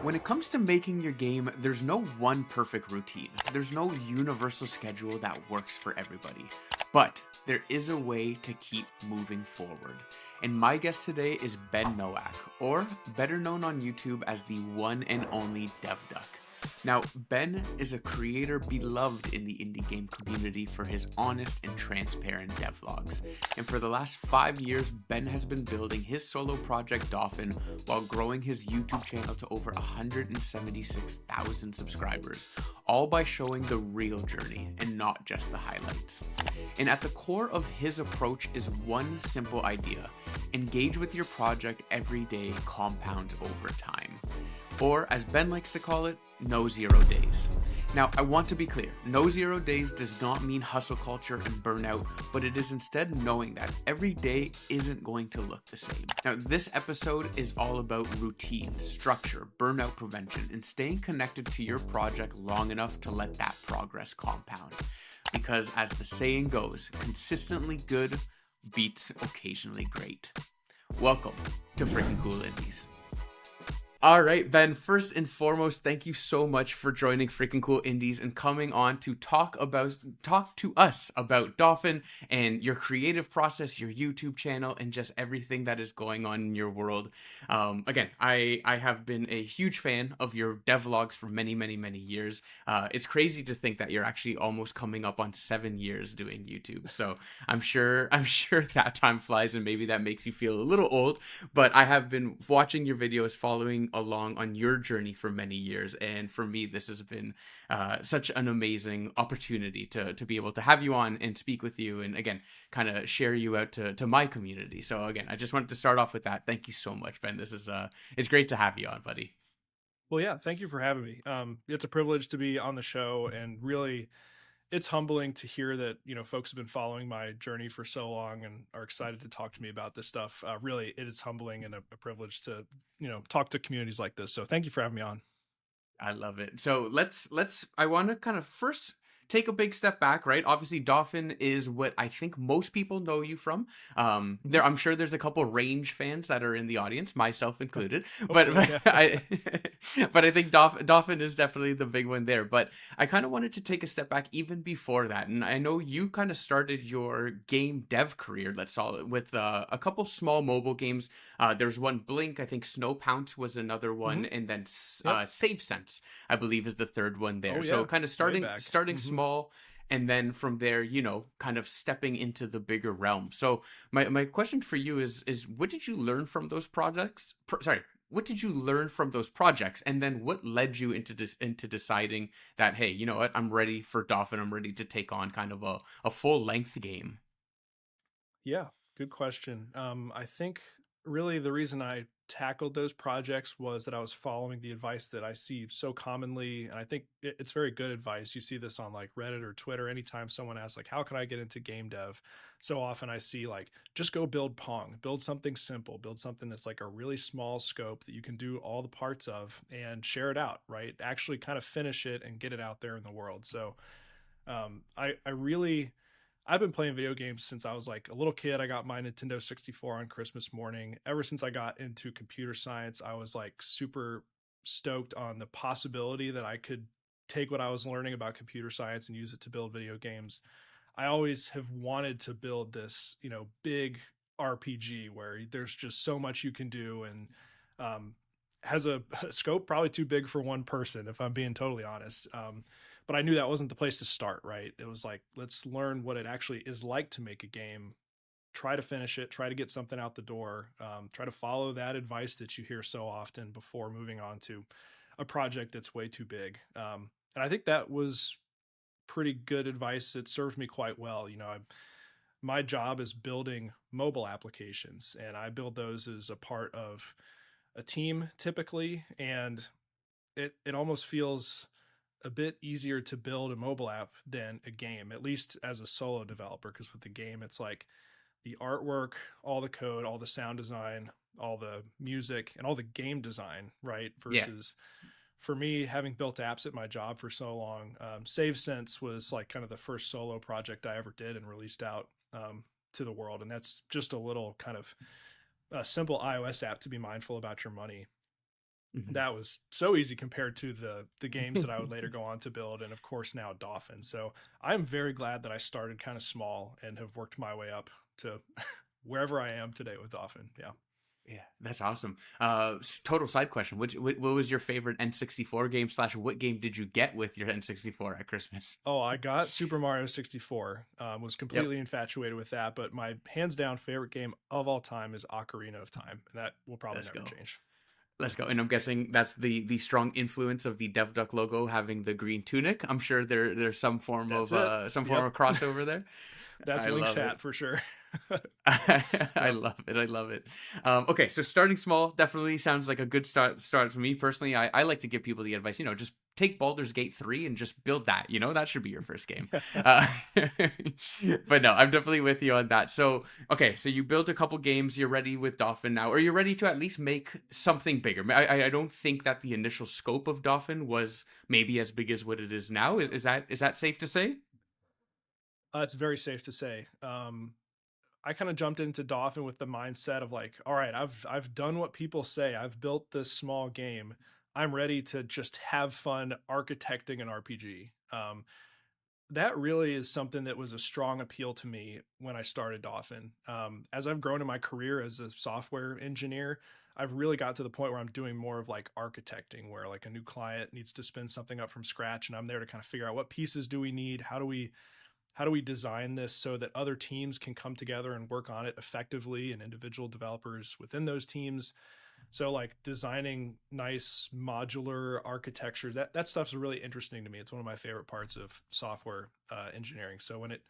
When it comes to making your game, there's no one perfect routine. There's no universal schedule that works for everybody. But there is a way to keep moving forward. And my guest today is Ben Nowak, or better known on YouTube as the one and only DevDuck. Now, Ben is a creator beloved in the indie game community for his honest and transparent devlogs. And for the last 5 years, Ben has been building his solo project Dauphin while growing his YouTube channel to over 176,000 subscribers, all by showing the real journey and not just the highlights. And at the core of his approach is one simple idea: engage with your project every day, compound over time. Or, as Ben likes to call it, no 0 days. Now, I want to be clear, no 0 days does not mean hustle culture and burnout, but it is instead knowing that every day isn't going to look the same. Now, this episode is all about routine, structure, burnout prevention, and staying connected to your project long enough to let that progress compound. Because as the saying goes, consistently good beats occasionally great. Welcome to Freaking Cool Indies. All right, Ben, first and foremost, thank you so much for joining Freaking Cool Indies and coming on to talk to us about Dauphin and your creative process, your YouTube channel, and just everything that is going on in your world. Again, I have been a huge fan of your devlogs for many, many, many years. It's crazy to think that you're actually almost coming up on 7 years doing YouTube. So I'm sure that time flies, and maybe that makes you feel a little old, but I have been watching your videos, following along on your journey for many years, and for me this has been such an amazing opportunity to be able to have you on and speak with you, and again kind of share you out to my community. So again, I just wanted to start off with that. Thank you so much, Ben. This is it's great to have you on, buddy. Well, yeah, thank you for having me. It's a privilege to be on the show, and really, it's humbling to hear that folks have been following my journey for so long and are excited to talk to me about this stuff. Really, it is humbling and a privilege to talk to communities like this. So, thank you for having me on. I love it. So I want to kind of first take a big step back, right? Obviously, Dauphin is what I think most people know you from. Mhm. I'm sure there's a couple Range fans that are in the audience, myself included. But, Hopefully, but yeah. I, but I think Dauphin is definitely the big one there. But I kind of wanted to take a step back even before that, and I know you kind of started your game dev career, let's call it, with a couple small mobile games. There's one Blink, I think Snow Pounce was another one, Hmm. and then Yep. Save Sense, I believe, is the third one there. Oh So yeah. kind of Way starting back. starting Hmm. small, and then from there, kind of stepping into the bigger realm. So my question for you is what did you learn from those projects? What did you learn from those projects, and then what led you into deciding that, hey, you know what, I'm ready for Dauphin. I'm ready to take on kind of a full length game. Yeah, good question. I think really the reason I tackled those projects was that I was following the advice that I see so commonly, and I think it's very good advice. You see this on like Reddit or Twitter. Anytime someone asks like, "How can I get into game dev?" So often I see like, "Just go build Pong, build something simple, build something that's like a really small scope that you can do all the parts of, and share it out, right? Actually, kind of finish it and get it out there in the world." So I really I've been playing video games since I was like a little kid. I got my Nintendo 64 on Christmas morning. Ever since I got into computer science, I was like super stoked on the possibility that I could take what I was learning about computer science and use it to build video games. I always have wanted to build this, big RPG where there's just so much you can do, and um, has a scope probably too big for one person, if I'm being totally honest. But I knew that wasn't the place to start, right? It was like, let's learn what it actually is like to make a game, try to finish it, try to get something out the door, try to follow that advice that you hear so often before moving on to a project that's way too big. And I think that was pretty good advice. It served me quite well. My job is building mobile applications, and I build those as a part of a team typically, and it almost feels a bit easier to build a mobile app than a game, at least as a solo developer, because with the game it's like the artwork, all the code, all the sound design, all the music, and all the game design, right? Yeah. Versus for me, having built apps at my job for so long, SaveSense was like kind of the first solo project I ever did and released out to the world. And that's just a little kind of a simple iOS app to be mindful about your money. Mhm. that was so easy compared to the games that I would later go on to build, and of course now Dauphin. So I'm very glad that I started kind of small and have worked my way up to wherever I am today with Dauphin. Yeah. Yeah, that's awesome. Total side question. What was your favorite N64 game slash what game did you get with your N64 at Christmas? Oh, I got Super Mario 64. Was Yep. completely infatuated with that, but my hands down favorite game of all time is Ocarina of Time, and that will probably Let's never go. change. Let's go. And I'm guessing that's the strong influence of the DevDuck logo having the green tunic. I'm sure there's That's it. some form Yep. of crossover there. That's I Link's love it. hat for sure. I Yep. love it. I love it. Okay, so starting small definitely sounds like a good start for me personally. I like to give people the advice, just take Baldur's Gate 3 and just build that. That should be your first game. Uh, but no, I'm definitely with you on that. So, okay, so you built a couple games. You're ready with Dauphin now, or you're ready to at least make something bigger. I don't think that the initial scope of Dauphin was maybe as big as what it is now. Is that safe to say? It's very safe to say. I kind of jumped into Dauphin with the mindset of like, all right, I've done what people say. I've built this small game. I'm ready to just have fun architecting an RPG. That really is something that was a strong appeal to me when I started Dauphin. As I've grown in my career as a software engineer, I've really got to the point where I'm doing more of like architecting, where like a new client needs to spin something up from scratch, and I'm there to kind of figure out what pieces do we need, how do we design this so that other teams can come together and work on it effectively, and individual developers within those teams. So like designing nice modular architectures, that stuff's really interesting to me. It's one of my favorite parts of software engineering. So when it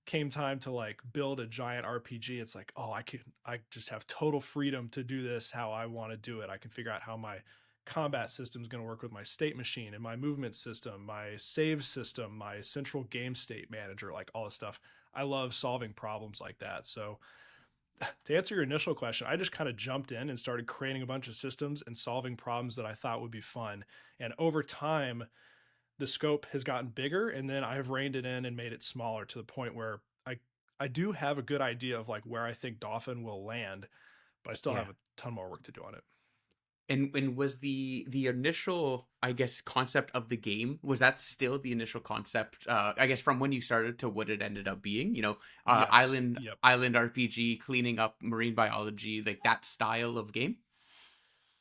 came time to like build a giant RPG, it's like, oh, I just have total freedom to do this how I want to do it. I can figure out how my combat system is going to work with my state machine and my movement system, my save system, my central game state manager, like all this stuff. I love solving problems like that. So to answer your initial question, I just kind of jumped in and started creating a bunch of systems and solving problems that I thought would be fun. And over time, the scope has gotten bigger, and then I have reined it in and made it smaller to the point where I do have a good idea of like where I think Dauphin will land, but I still Yeah. have a ton more work to do on it. And was the initial, I guess, concept of the game, was that still the initial concept? I guess from when you started to what it ended up being. Yes. Island Yep. island RPG, cleaning up marine biology, like that style of game.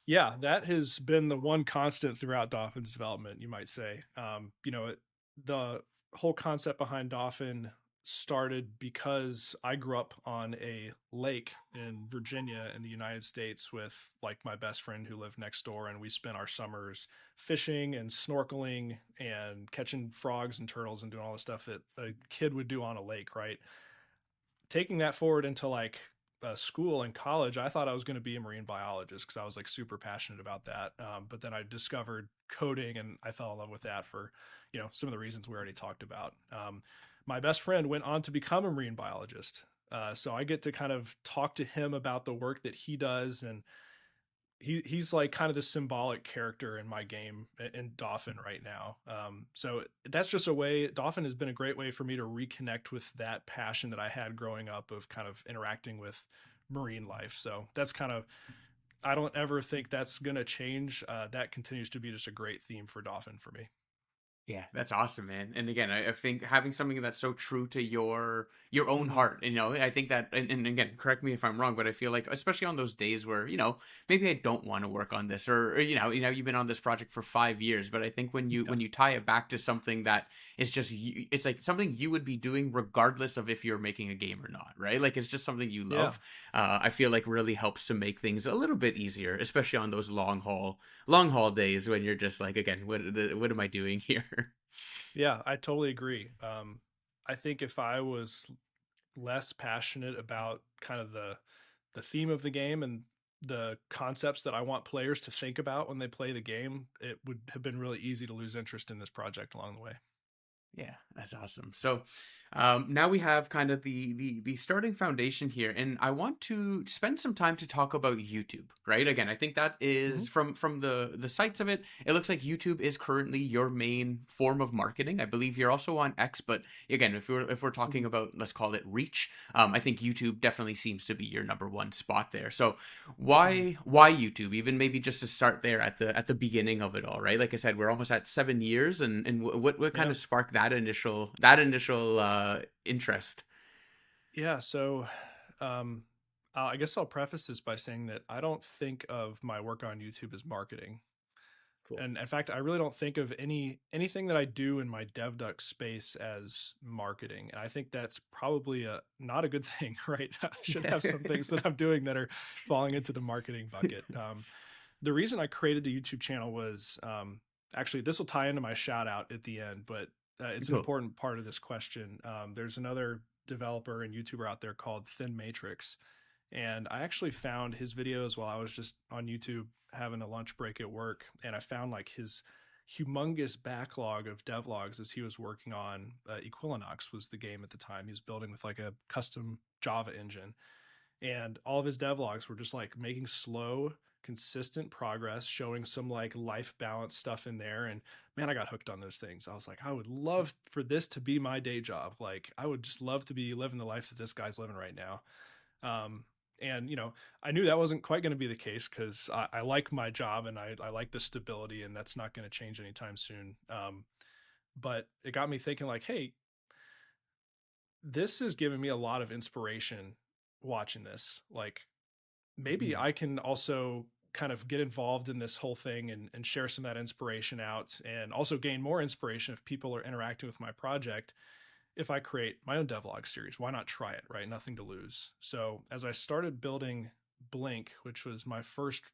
Yeah, that has been the one constant throughout Dauphin's development, you might say. The whole concept behind Dauphin started because I grew up on a lake in Virginia in the United States with like my best friend who lived next door, and we spent our summers fishing and snorkeling and catching frogs and turtles and doing all the stuff that a kid would do on a lake, right? Taking that forward into like school and college, I thought I was going to be a marine biologist because I was like super passionate about that. But then I discovered coding and I fell in love with that for, some of the reasons we already talked about. My best friend went on to become a marine biologist. So I get to kind of talk to him about the work that he does, and he's like kind of the symbolic character in my game in Dauphin right now. So that's just a way. Dauphin has been a great way for me to reconnect with that passion that I had growing up of kind of interacting with marine life. So that's kind of, I don't ever think that's gonna change. That continues to be just a great theme for Dauphin for me. Yeah, that's awesome, man. And again, I think having something that's so true to your own Mm-hmm. heart, I think that, and again, correct me if I'm wrong, but I feel like, especially on those days where maybe I don't want to work on this, or you've been on this project for 5 years, but I think when you Yeah. when you tie it back to something that is just it's like something you would be doing regardless of if you're making a game or not, right? Like it's just something you Yeah. love. I feel like really helps to make things a little bit easier, especially on those long haul days when you're just like, again, what am I doing here? Yeah, I totally agree. I think if I was less passionate about kind of the theme of the game and the concepts that I want players to think about when they play the game, it would have been really easy to lose interest in this project along the way. Yeah, that's awesome. So now we have kind of the starting foundation here, and I want to spend some time to talk about YouTube. Right? Again, I think that Mhm. is from the sites of it. It looks like YouTube is currently your main form of marketing. I believe you're also on X, but again, if we're talking Mhm. about, let's call it reach, I think YouTube definitely seems to be your number one spot there. So Mhm. why YouTube? Even maybe just to start there at the beginning of it all, right? Like I said, we're almost at 7 years, and what kind Yeah. of sparked initial interest? Yeah. So, um, I guess I'll preface this by saying that I don't think of my work on YouTube as marketing. Cool. And in fact, I really don't think of anything that I do in my DevDuck space as marketing. And I think that's probably a not a good thing, right? I should have some things that I'm doing that are falling into the marketing bucket. The reason I created the YouTube channel was actually this will tie into my shout out at the end, but it's an Cool. important part of this question. There's another developer and YouTuber out there called Thin Matrix, and I actually found his videos while I was just on YouTube having a lunch break at work. And I found like his humongous backlog of devlogs as he was working on Equinox was the game at the time. He was building with like a custom Java engine. And all of his devlogs were just like making slow, consistent progress, showing some like life balance stuff in there. And man, I got hooked on those things. I was like, I would love for this to be my day job. Like, I would just love to be living the life that this guy's living right now. Um, and I knew that wasn't quite going to be the case because I like my job and I like the stability, and that's not going to change anytime soon. But it got me thinking, like, hey, this is giving me a lot of inspiration watching this. Like, maybe Mhm. I can also kind of get involved in this whole thing and share some of that inspiration out, and also gain more inspiration if people are interacting with my project. If I create my own devlog series, why not try it, right? Nothing to lose. So as I started building Blink, which was my first,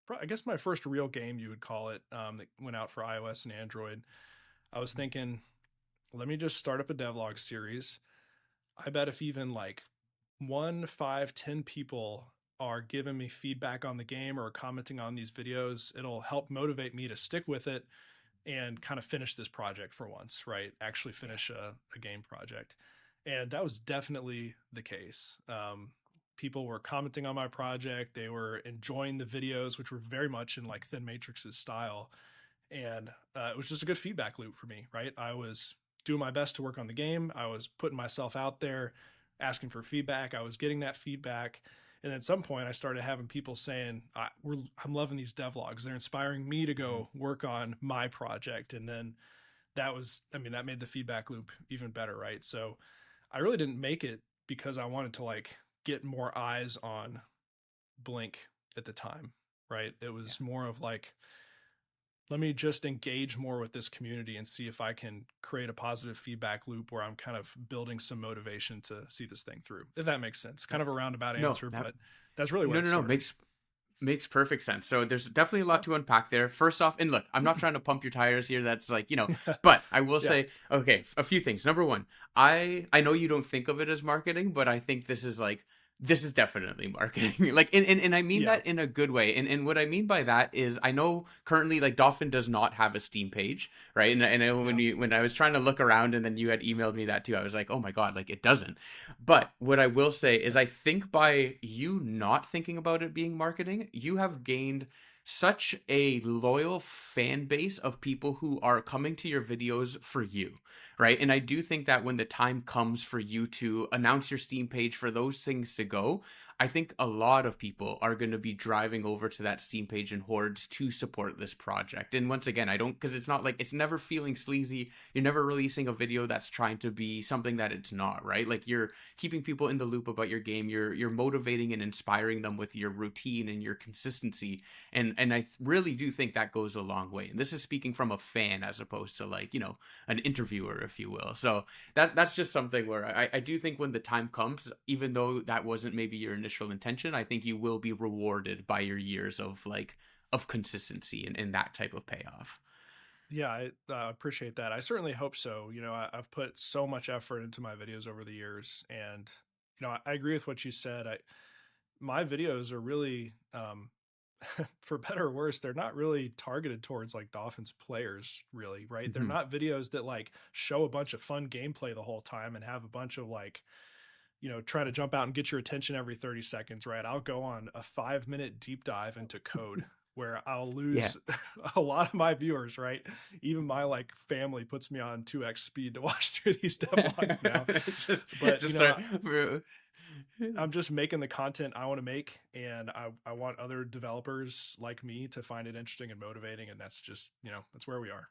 I guess my first real game, you would call it, that went out for iOS and Android, I was thinking, let me just start up a devlog series. I bet if even like one, five, 10 people are giving me feedback on the game or commenting on these videos, it'll help motivate me to stick with it and kind of finish this project for once, right? Actually Yeah. finish a game project. And that was definitely the case. People were commenting on my project. They were enjoying the videos, which were very much in like Thin Matrix's style. And it was just a good feedback loop for me, right? I was doing my best to work on the game. I was putting myself out there, asking for feedback. I was getting that feedback. And at some point, I started having people saying, I'm loving these devlogs. They're inspiring me to Mhm. go work on my project. And then that made the feedback loop even better, right? So I really didn't make it because I wanted to like get more eyes on Blink at the time, right? It Yeah. was more of like, let me just engage more with this community and see if I can create a positive feedback loop where I'm kind of building some motivation to see this thing through. If that makes sense. No, Kind of a roundabout no, answer, that but that's really where no, it no, no, started. makes perfect sense. So there's definitely a lot Yeah. to unpack there. First off, and look, I'm not trying to pump your tires here. That's but I will Yeah. say, okay, a few things. Number one, I know you don't think of it as marketing, but I think this is definitely marketing. Like, and I mean Yeah. that in a good way. And what I mean by that is, I know currently like Dauphin does not have a Steam page, right? And I know Yeah. when I was trying to look around, and then you had emailed me that too, I was like, oh my god, like it doesn't. But what I will say is, I think by you not thinking about it being marketing, you have gained such a loyal fan base of people who are coming to your videos for you, right? And I do think that when the time comes for you to announce your Steam page, for those things to go, I think a lot of people are going to be driving over to that Steam page in hordes to support this project. And once again, I don't, because it's not like, it's never feeling sleazy. You're never releasing a video that's trying to be something that it's not, right? Like, you're keeping people in the loop about your game. You're motivating and inspiring them with your routine and your consistency. And I really do think that goes a long way. And this is speaking from a fan as opposed to, like, an interviewer, if you will. So that's just something where I do think when the time comes, even though that wasn't maybe your initial intention, I think you will be rewarded by your years of consistency and that type of payoff. Yeah, I appreciate that. I certainly hope so. I've put so much effort into my videos over the years, and I agree with what you said. My videos are really for better or worse, they're not really targeted towards like Dolphins players, really, right? They're Mhm. not videos that like show a bunch of fun gameplay the whole time and have a bunch of like, trying to jump out and get your attention every 30 seconds, right? I'll go on a 5-minute deep dive into code where I'll Yeah. lose a lot of my viewers, right? Even my like family puts me on 2x speed to watch through these devlogs now. just But, just start. I'm just making the content I want to make, and I want other developers like me to find it interesting and motivating, and that's just, that's where we are.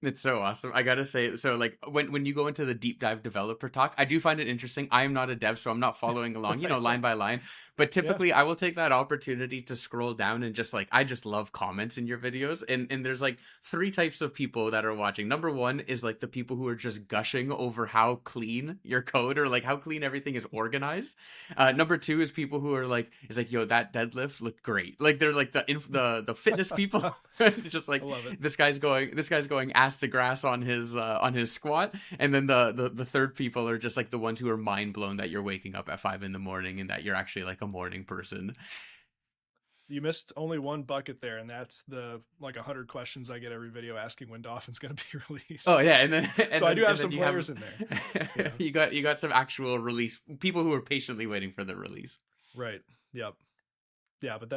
It's so awesome. I gotta say, so like when you go into the deep dive developer talk, I do find it interesting. I am not a dev, so I'm not following along, Right. line by line. But Yeah. typically, I will take that opportunity to scroll down and just like I just love comments in your videos. And there's like three types of people that are watching. Number one is like the people who are just gushing over how clean your code or like how clean everything is organized. Number two is people who are like, yo, that deadlift looked great. Like they're like the fitness people, just I like love it. this guy's going ass to grass on his squat, and then the third people are just like the ones who are mind blown that you're waking up at 5 in the morning and that you're actually like a morning person. You missed only one bucket there, and that's the like 100 questions I get every video asking when Dolphin's going to be Oh released. yeah, and then So I do have some you have players in there. Yeah. you got some actual release people who are patiently waiting for the release. Right. Yep. Yeah, but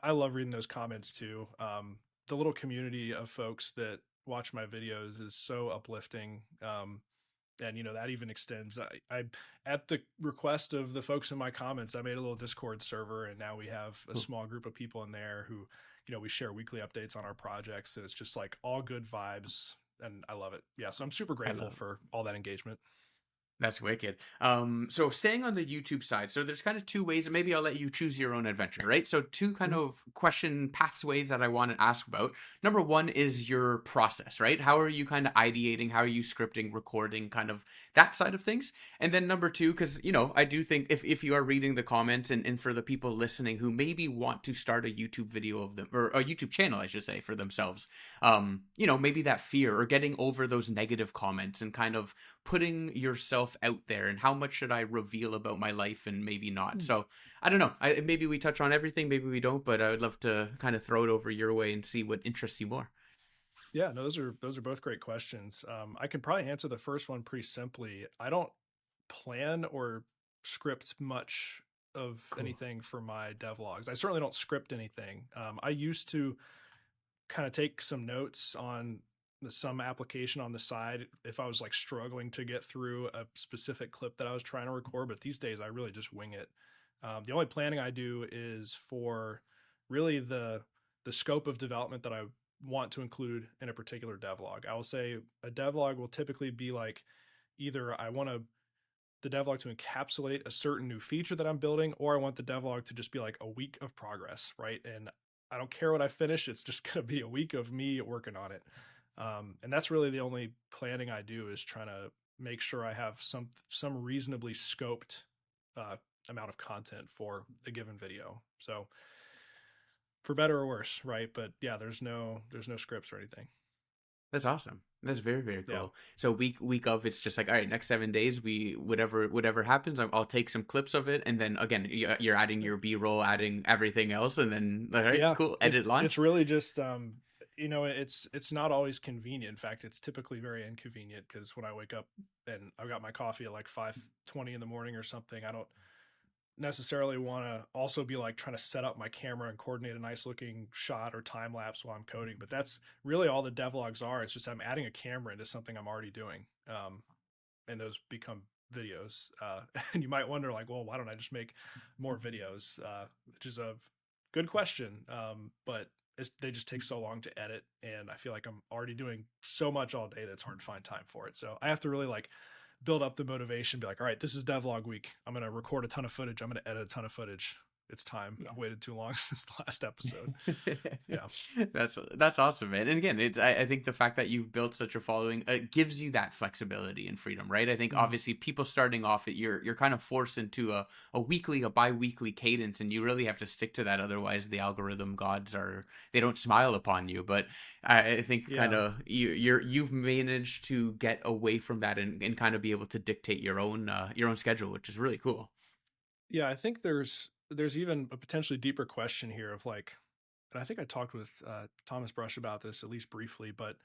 I love reading those comments too. The little community of folks that watch my videos is so uplifting. And that even extends. I at the request of the folks in my comments, I made a little Discord server, and now we have a Cool. small group of people in there who, we share weekly updates on our projects, and it's just like all good vibes, and I love it. Yeah, so I'm super I grateful love it. for all that engagement. That's wicked. So staying on the YouTube side, so there's kind of two ways, and maybe I'll let you choose your own adventure, right? So two kind Mhm. of question pathways that I want to ask about. Number one is your process, right? How are you kind of ideating? How are you scripting, recording, kind of that side of things? And then number two, because I do think if you are reading the comments and for the people listening who maybe want to start a YouTube video of them or a YouTube channel, I should say, for themselves, maybe that fear or getting over those negative comments and kind of putting yourself out there and how much should I reveal about my life and maybe not. So I don't know. Maybe we touch on everything, maybe we don't, but I would love to kind of throw it over your way and see what interests you more. Yeah, no, those are both great questions. I can probably answer the first one pretty simply. I don't plan or script much of Cool. anything for my devlogs. I certainly don't script anything. I used to kind of take some notes on some application on the side if I was like struggling to get through a specific clip that I was trying to record. But these days, I really just wing it. The only planning I do is for really the scope of development that I want to include in a particular devlog. I will say a devlog will typically be like either I want the devlog to encapsulate a certain new feature that I'm building, or I want the devlog to just be like a week of progress, right? And I don't care what I finish; it's just going to be a week of me working on it. And that's really the only planning I do is trying to make sure I have some reasonably scoped uh, amount of content for a given video. So for better or worse, right? But yeah, there's no scripts or anything. That's awesome. That's very, very Yeah. cool. So week of it's just like, all right, next 7 days we whatever happens, I'll take some clips of it, and then again you're adding your B-roll, adding everything else, and then all right, Yeah, cool, it edit it's launch. really just it's not always convenient. In fact, it's typically very inconvenient because when I wake up and I've got my coffee at like 5:20 in the morning or something, I don't necessarily want to also be like trying to set up my camera and coordinate a nice looking shot or time lapse while I'm coding. But that's really all the devlogs are. It's just I'm adding a camera into something I'm already doing, and those become videos. And you might wonder, like, well, why don't I just make more videos? Which is a good question. But they just take so long to edit, and I feel like I'm already doing so much all day that's hard to find time for it. So I have to really like build up the motivation, be like, all right, this is devlog week. I'm gonna record a ton of footage. I'm gonna edit a ton of footage. It's time. Yeah. I've waited too long since the last episode. Yeah. That's awesome, man. And again, I think the fact that you've built such a following gives you that flexibility and freedom, right? I think Mhm. obviously people starting off, you're kind of forced into a bi-weekly cadence, and you really have to stick to that. Otherwise, the algorithm gods they don't smile upon you. But I think kind Yeah. of you've managed to get away from that and kind of be able to dictate your own schedule, which is really cool. Yeah, I think there's even a potentially deeper question here of like and I think I talked with Thomas Brush about this at least briefly, but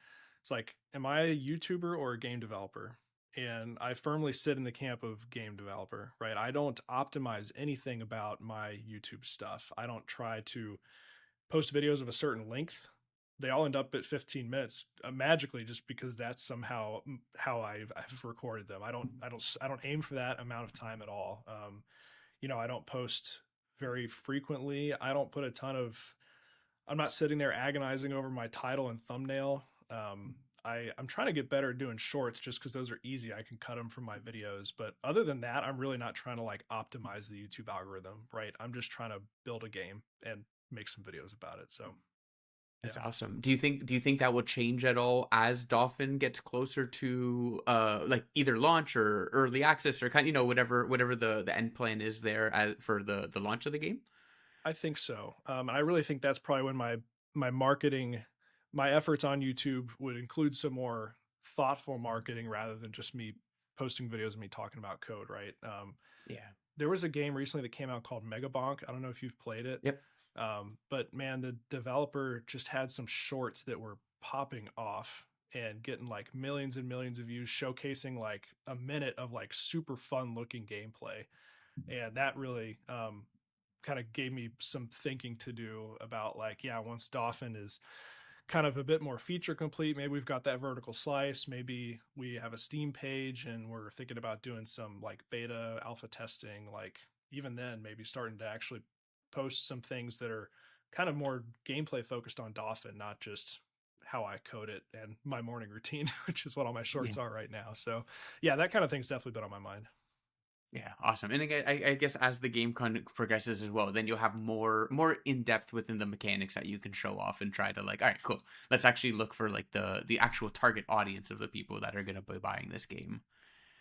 it's like, am I a YouTuber or a game developer? And I firmly sit in the camp of game developer, right? I don't optimize anything about my YouTube stuff. I don't try to post videos of a certain length. They all end up at 15 minutes magically, just because that's somehow how I've recorded them. I don't aim for that amount of time at all. I don't post very frequently. I don't put a ton of. I'm not sitting there agonizing over my title and thumbnail. I'm trying to get better at doing shorts just because those are easy. I can cut them from my videos. But other than that, I'm really not trying to like optimize the YouTube algorithm, right? I'm just trying to build a game and make some videos about it. So That's yeah. awesome. Do you think that will change at all as Dauphin gets closer to like either launch or early access or kind of, whatever the end plan is there for the launch of the game? I think so. And I really think that's probably when my marketing, my efforts on YouTube would include some more thoughtful marketing rather than just me posting videos of me talking about code, right? Yeah. There was a game recently that came out called Megabonk. I don't know if you've played it, Yep. but man, the developer just had some shorts that were popping off and getting like millions and millions of views, showcasing like a minute of like super fun looking gameplay, and that really kind of gave me some thinking to do about like, yeah, once Dauphin is kind of a bit more feature complete, maybe we've got that vertical slice, maybe we have a Steam page and we're thinking about doing some like beta alpha testing, like even then maybe starting to actually post some things that are kind of more gameplay focused on Dauphin, not just how I code it and my morning routine, which is what all my Yeah. shorts are right now. So yeah, that kind of thing's definitely been on my mind. Yeah, awesome. And again, I guess as the game kind of progresses as well, then you'll have more in depth within the mechanics that you can show off and try to like, all right, cool. Let's actually look for like the actual target audience of the people that are going to be buying this game.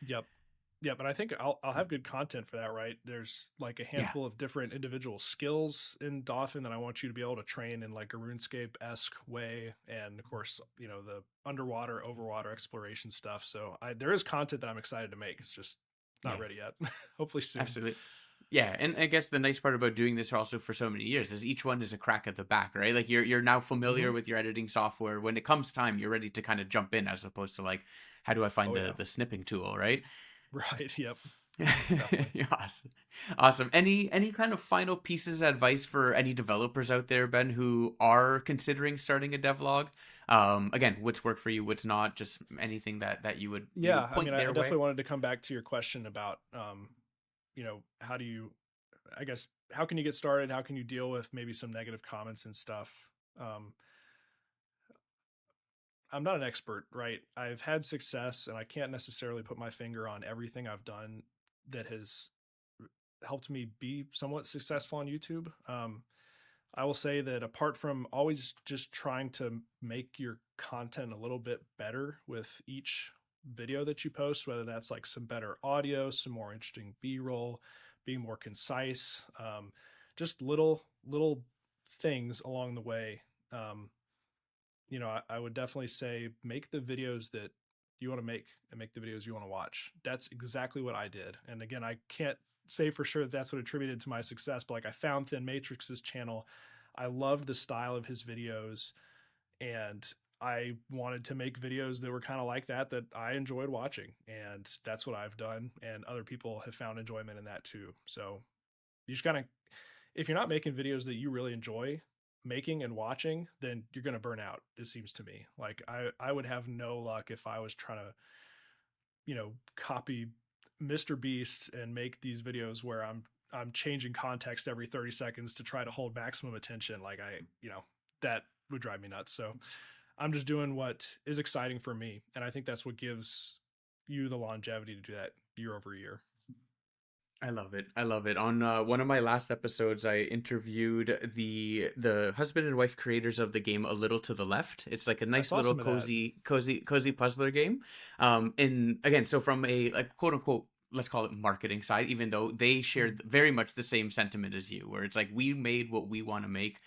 Yep. Yep, and I think I'll have good content for that, right? There's like a Yeah, handful of different individual skills in Dauphin that I want you to be able to train in like a RuneScape-esque way, and of course, the underwater, overwater exploration stuff. So there is content that I'm excited to make. It's just not yeah, ready yet. Hopefully soon. absolutely. Yeah, and I guess the nice part about doing this also for so many years is each one is a crack at the back, right? Like you're now familiar Hmm. with your editing software. When it comes time, you're ready to kind of jump in as opposed to like, how do I find Oh yeah. the snipping tool, right? Right. Yep. Definitely. Yeah, awesome. Awesome. Any kind of final pieces of advice for any developers out there, Ben, who are considering starting a devlog? Again, what's worked for you, what's not, just anything that you Yeah. would I mean, point I their way. definitely wanted to come back to your question about, how do you, I guess, how can you get started? How can you deal with maybe some negative comments and stuff? Um, I'm not an expert, right? I've had success and I can't necessarily put my finger on everything I've done that has helped me be somewhat successful on YouTube. I will say that apart from always just trying to make your content a little bit better with each video that you post, whether that's like some better audio, some more interesting B-roll, being more concise, just little things along the way. Um, I would definitely say make the videos that you want to make and make the videos you want to watch. That's exactly what I did. And again, I can't say for sure that that's what attributed to my success, but like I found Thin Matrix's channel. I loved the style of his videos, and I wanted to make videos that were kind of like that I enjoyed watching. And that's what I've done. And other people have found enjoyment in that too. So you just gotta, if you're not making videos that you really enjoy making and watching, then you're going to burn out, it seems to me. Like I would have no luck if I was trying to, copy Mr. Beast and make these videos where I'm changing context every 30 seconds to try to hold maximum attention. Like that would drive me nuts. So I'm just doing what is exciting for me. And I think that's what gives you the longevity to do that year over year. I love it. I love it. On one of my last episodes, I interviewed the husband and wife creators of the game A Little to the Left. It's like a I nice saw little some of that. cozy puzzler game. And again, so from a like quote unquote, let's call it marketing side, even though they Mm. shared very much the same sentiment as you, where it's like we made what we want to make.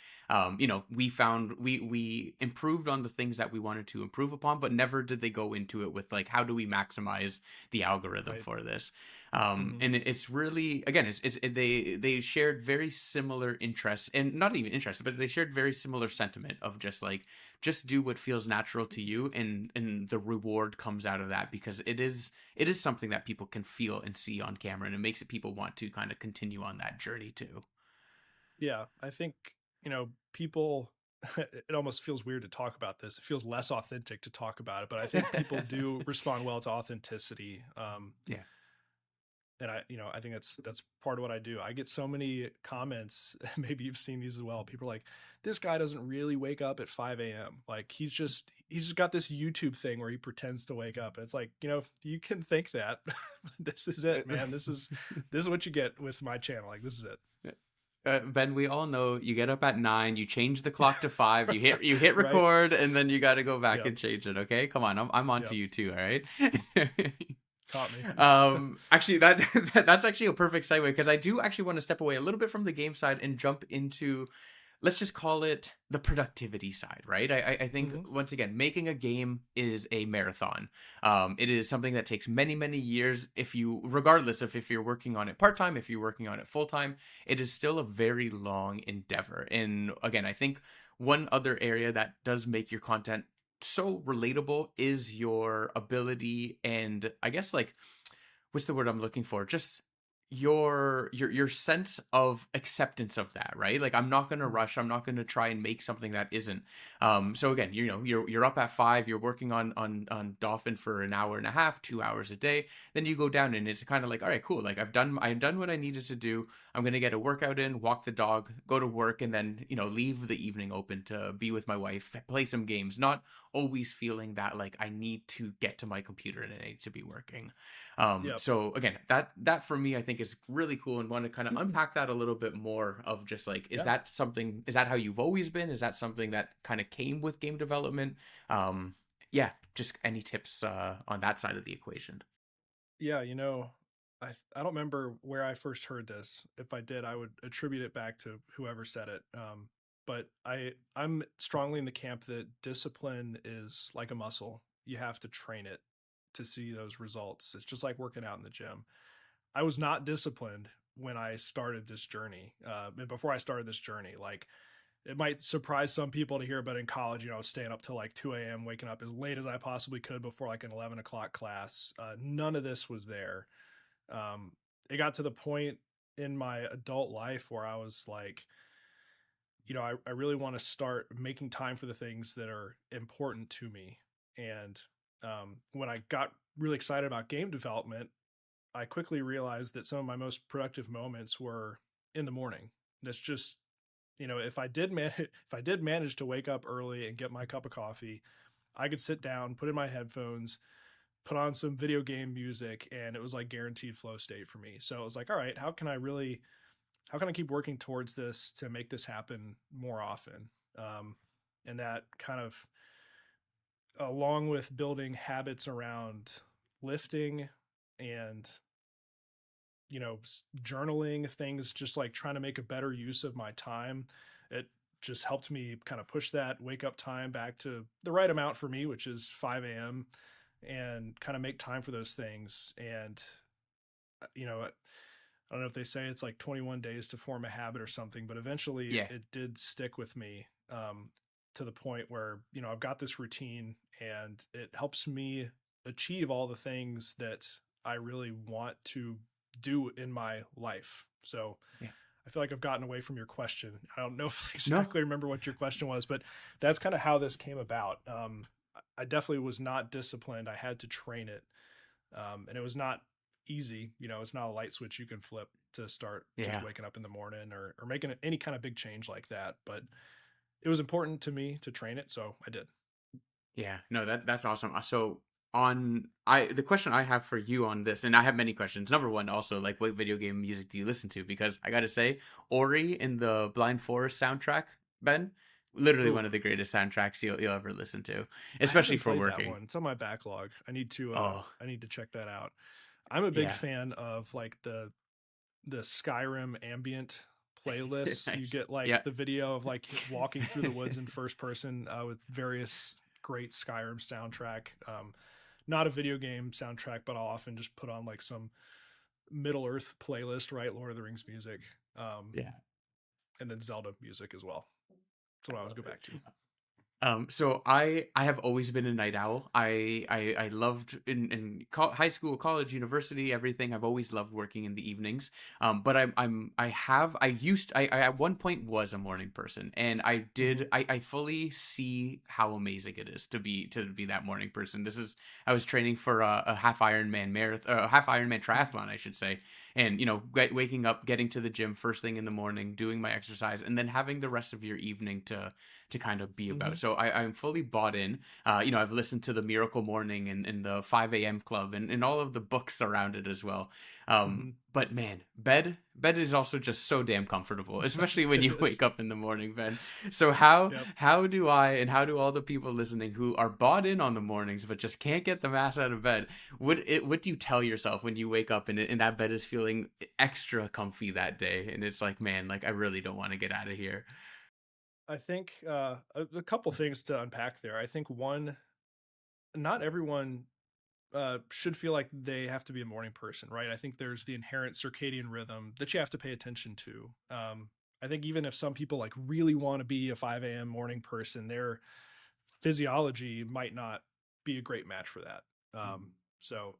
we improved on the things that we wanted to improve upon, but never did they go into it with like, how do we maximize the algorithm Right. for this? Hmm. And it's really, again, they shared very similar interests, and not even interests, but they shared very similar sentiment of just like, just do what feels natural to you, and the reward comes out of that, because it is something that people can feel and see on camera, and it makes it people want to kind of continue on that journey too. Yeah, I think, people, it almost feels weird to talk about this. It feels less authentic to talk about it, but I think people do respond well to authenticity. Yeah. And I think that's part of what I do. I get so many comments, maybe you've seen these as well. People are like, this guy doesn't really wake up at 5 a.m. Like he's just got this YouTube thing where he pretends to wake up. And it's like, you can think that. This is it, man. This is what you get with my channel. Like, this is it. Ben, we all know you get up at 9, you change the clock to 5, you hit Right? record, and then you got to go back Yep. and change it. Okay, come on, I'm on to Yep. you too. All right. Caught me. Actually, that's actually a perfect segue, because I do actually want to step away a little bit from the game side and jump into, let's just call it the productivity side, right? I think, Hmm. once again, making a game is a marathon. It is something that takes many, many years. Regardless of if you're working on it part time, if you're working on it full time, it is still a very long endeavor. And again, I think one other area that does make your content so relatable is your ability, and I guess, like, what's the word I'm looking for? Just your sense of acceptance of that, right? Like, I'm not gonna rush. I'm not gonna try and make something that isn't. So again, you're up at 5. You're working on Dauphin for an hour and a half, 2 hours a day. Then you go down, and it's kind of like, all right, cool. Like, I've done what I needed to do. I'm gonna get a workout in, walk the dog, go to work, and then leave the evening open to be with my wife, play some games. Not always feeling that like I need to get to my computer and I need to be working. Yep. So again, that for me, I think, is really cool, and want to kind of unpack that a little bit more, of just like, Yeah. is that how you've always been? Is that something that kind of came with game development? Yeah, just any tips on that side of the equation. Yeah, I don't remember where I first heard this. If I did, I would attribute it back to whoever said it. But I'm strongly in the camp that discipline is like a muscle. You have to train it to see those results. It's just like working out in the gym. I was not disciplined when I started this journey. And before I started this journey, like, it might surprise some people to hear, but in college, I was staying up till like 2 a.m., waking up as late as I possibly could before like an 11 o'clock class. None of this was there. um, it got to the point in my adult life where I was like, I really want to start making time for the things that are important to me. And when I got really excited about game development, I quickly realized that some of my most productive moments were in the morning. That's just, if I did if I did manage to wake up early and get my cup of coffee, I could sit down, put in my headphones, put on some video game music, and it was like guaranteed flow state for me. So it was like, all right, how can I keep working towards this to make this happen more often? And that kind of, along with building habits around lifting and, journaling things, just like trying to make a better use of my time, it just helped me kind of push that wake up time back to the right amount for me, which is 5 a.m., and kind of make time for those things. And I don't know if they say it's like 21 days to form a habit or something, but eventually Yeah, it did stick with me, to the point where, I've got this routine and it helps me achieve all the things that I really want to do in my life. So yeah. I feel like I've gotten away from your question. I don't know if I No, exactly remember what your question was, but that's kind of how this came about. I definitely was not disciplined. I had to train it. And it was not easy. It's not a light switch you can flip to start just yeah. waking up in the morning, or making any kind of big change like that. But it was important to me to train it, so I did. Yeah, no, that's awesome. So, on I the question I have for you on this, and I have many questions. Number one, also, like, what video game music do you listen to? Because I gotta say, Ori in the Blind Forest soundtrack, Ben, literally one Ooh, of the greatest soundtracks you'll ever listen to, I especially haven't for played that working. one. It's on my backlog. Oh, I need to check that out. I'm a big yeah, fan of like the Skyrim ambient playlists. You Nice. get like Yeah. the video of like walking through the woods in first person with various great Skyrim soundtrack. Not a video game soundtrack, but I'll often just put on like some Middle Earth playlist, right? Lord of the Rings music, um, Yeah. and then Zelda music as well. That's I what I always love go it. back to. So I have always been a night owl. I loved high school, college, university, everything. I've always loved working in the evenings. But I at one point was a morning person, and Mm-hmm. I fully see how amazing it is to be that morning person. I was training for a half Ironman marathon, a half Ironman Mm-hmm. triathlon, I should say, and waking up, getting to the gym first thing in the morning, doing my exercise, and then having the rest of your evening to kind of be Mm-hmm. about. So I'm fully bought in. I've listened to the Miracle Morning and the 5 a.m. Club and all of the books around it as well. Mm-hmm. But man, bed is also just so damn comfortable, especially when It you is. wake up in the morning, Ben. So Yep. how do I and how do all the people listening who are bought in on the mornings but just can't get the ass out of bed? What do you tell yourself when you wake up and that bed is feeling extra comfy that day and it's like, man, like I really don't want to get out of here. I think a couple things to unpack there. I think one, not everyone should feel like they have to be a morning person, right? I think there's the inherent circadian rhythm that you have to pay attention to. I think even if some people like really want to be a 5 a.m. morning person, their physiology might not be a great match for that. So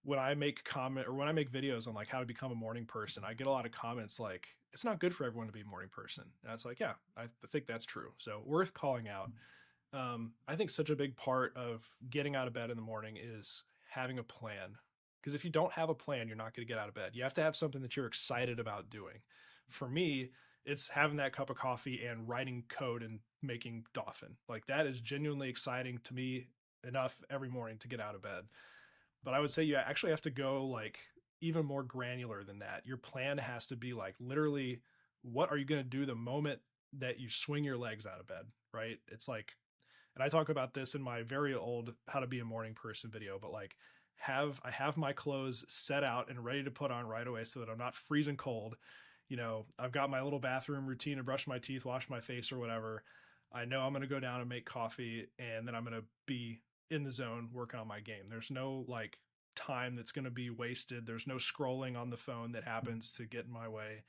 when I make comment or when I make videos on like how to become a morning person, I get a lot of comments like it's not good for everyone to be a morning person. And it's like, yeah, I think that's true. So worth calling out. I think such a big part of getting out of bed in the morning is having a plan. Because if you don't have a plan, you're not going to get out of bed. You have to have something that you're excited about doing. For me, it's having that cup of coffee and writing code and making Dauphin. Like that is genuinely exciting to me enough every morning to get out of bed. But I would say you actually have to go like even more granular than that. Your plan has to be like literally what are you going to do the moment that you swing your legs out of bed, right? It's like, and I talk about this in my very old how to be a morning person video, but like I have my clothes set out and ready to put on right away so that I'm not freezing cold. I've got my little bathroom routine to brush my teeth, wash my face or whatever. I know I'm going to go down and make coffee and then I'm going to be in the zone working on my game. There's no like time that's going to be wasted. There's no scrolling on the phone that happens to get in my way.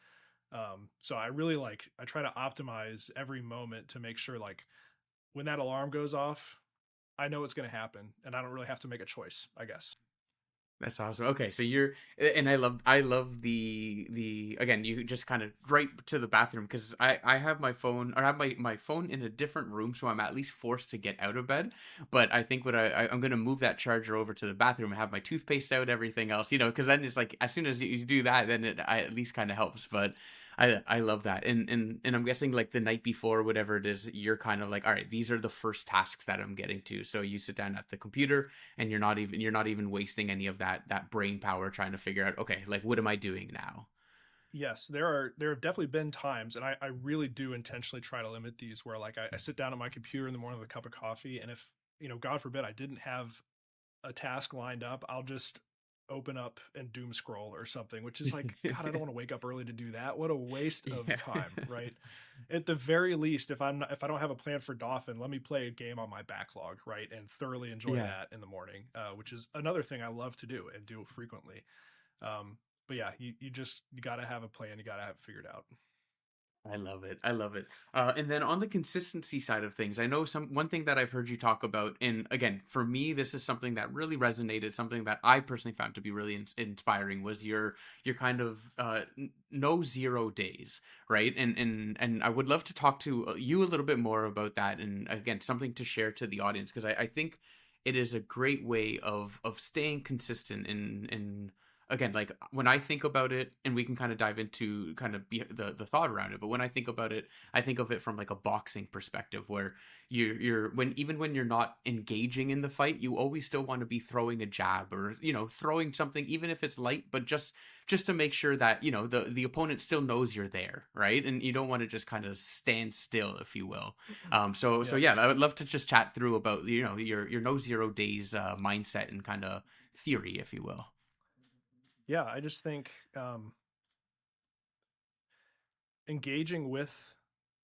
So I really I try to optimize every moment to make sure like when that alarm goes off, I know it's going to happen and I don't really have to make a choice, I guess. That's awesome. Okay, so and I love the again, you just kind of right to the bathroom because I have my phone or I have my phone in a different room, so I'm at least forced to get out of bed. But I think I'm gonna move that charger over to the bathroom and have my toothpaste out, everything else, because then it's like as soon as you do that, then I at least kind of helps. But I love that, and I'm guessing like the night before, whatever it is, you're kind of like, all right, these are the first tasks that I'm getting to. So you sit down at the computer and you're not even wasting any of that brain power trying to figure out, okay, like what am I doing now? Yes, there have definitely been times, and I really do intentionally try to limit these where like I sit down at my computer in the morning with a cup of coffee, and if God forbid I didn't have a task lined up, I'll just open up and doom scroll or something, which is like, God, I don't want to wake up early to do that. What a waste of Yeah. time, right? At the very least, if I don't have a plan for Dauphin, let me play a game on my backlog, right, and thoroughly enjoy Yeah. that in the morning, which is another thing I love to do and do frequently. But yeah, you got to have a plan, you got to have it figured out. I love it. I love it. And then on the consistency side of things, I know one thing that I've heard you talk about, and again, for me, this is something that really resonated. Something that I personally found to be really inspiring was your kind of no 0 days, right? And I would love to talk to you a little bit more about that, and again, something to share to the audience because I think it is a great way of staying consistent in again, like when I think about it, and we can kind of dive into kind of the thought around it, but when I think about it, I think of it from like a boxing perspective where you're when even when you're not engaging in the fight, you always still want to be throwing a jab or throwing something even if it's light, but just to make sure that the opponent still knows you're there, right? And you don't want to just kind of stand still, if you will. So Yep. yeah, I would love to just chat through about your no 0 days mindset and kind of theory, if you will. Yeah, I just think engaging with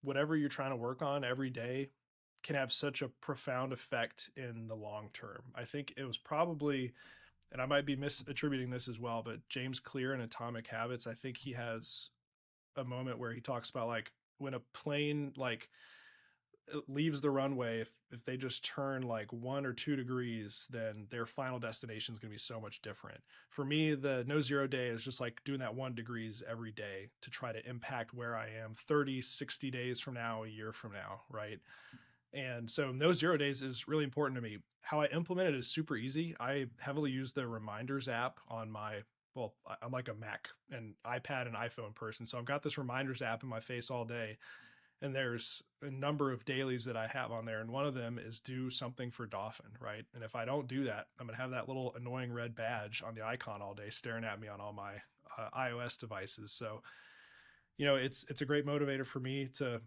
whatever you're trying to work on every day can have such a profound effect in the long term. I think it was probably, and I might be misattributing this as well, but James Clear in Atomic Habits, I think he has a moment where he talks about like when a plane like leaves the runway, if they just turn like 1 or 2 degrees, then their final destination is going to be so much different. For me, the no zero day is just like doing that 1 degrees every day to try to impact where I am 30, 60 days from now, a year from now, right? And so no zero days is really important to me. How I implement it is super easy. I heavily use the reminders app on my, well, I'm like a Mac and iPad and iPhone person. So I've got this reminders app in my face all day, and there's a number of dailies that I have on there, and one of them is do something for Dauphin, right? And if I don't do that, I'm gonna have that little annoying red badge on the icon all day staring at me on all my iOS devices. So it's a great motivator for me to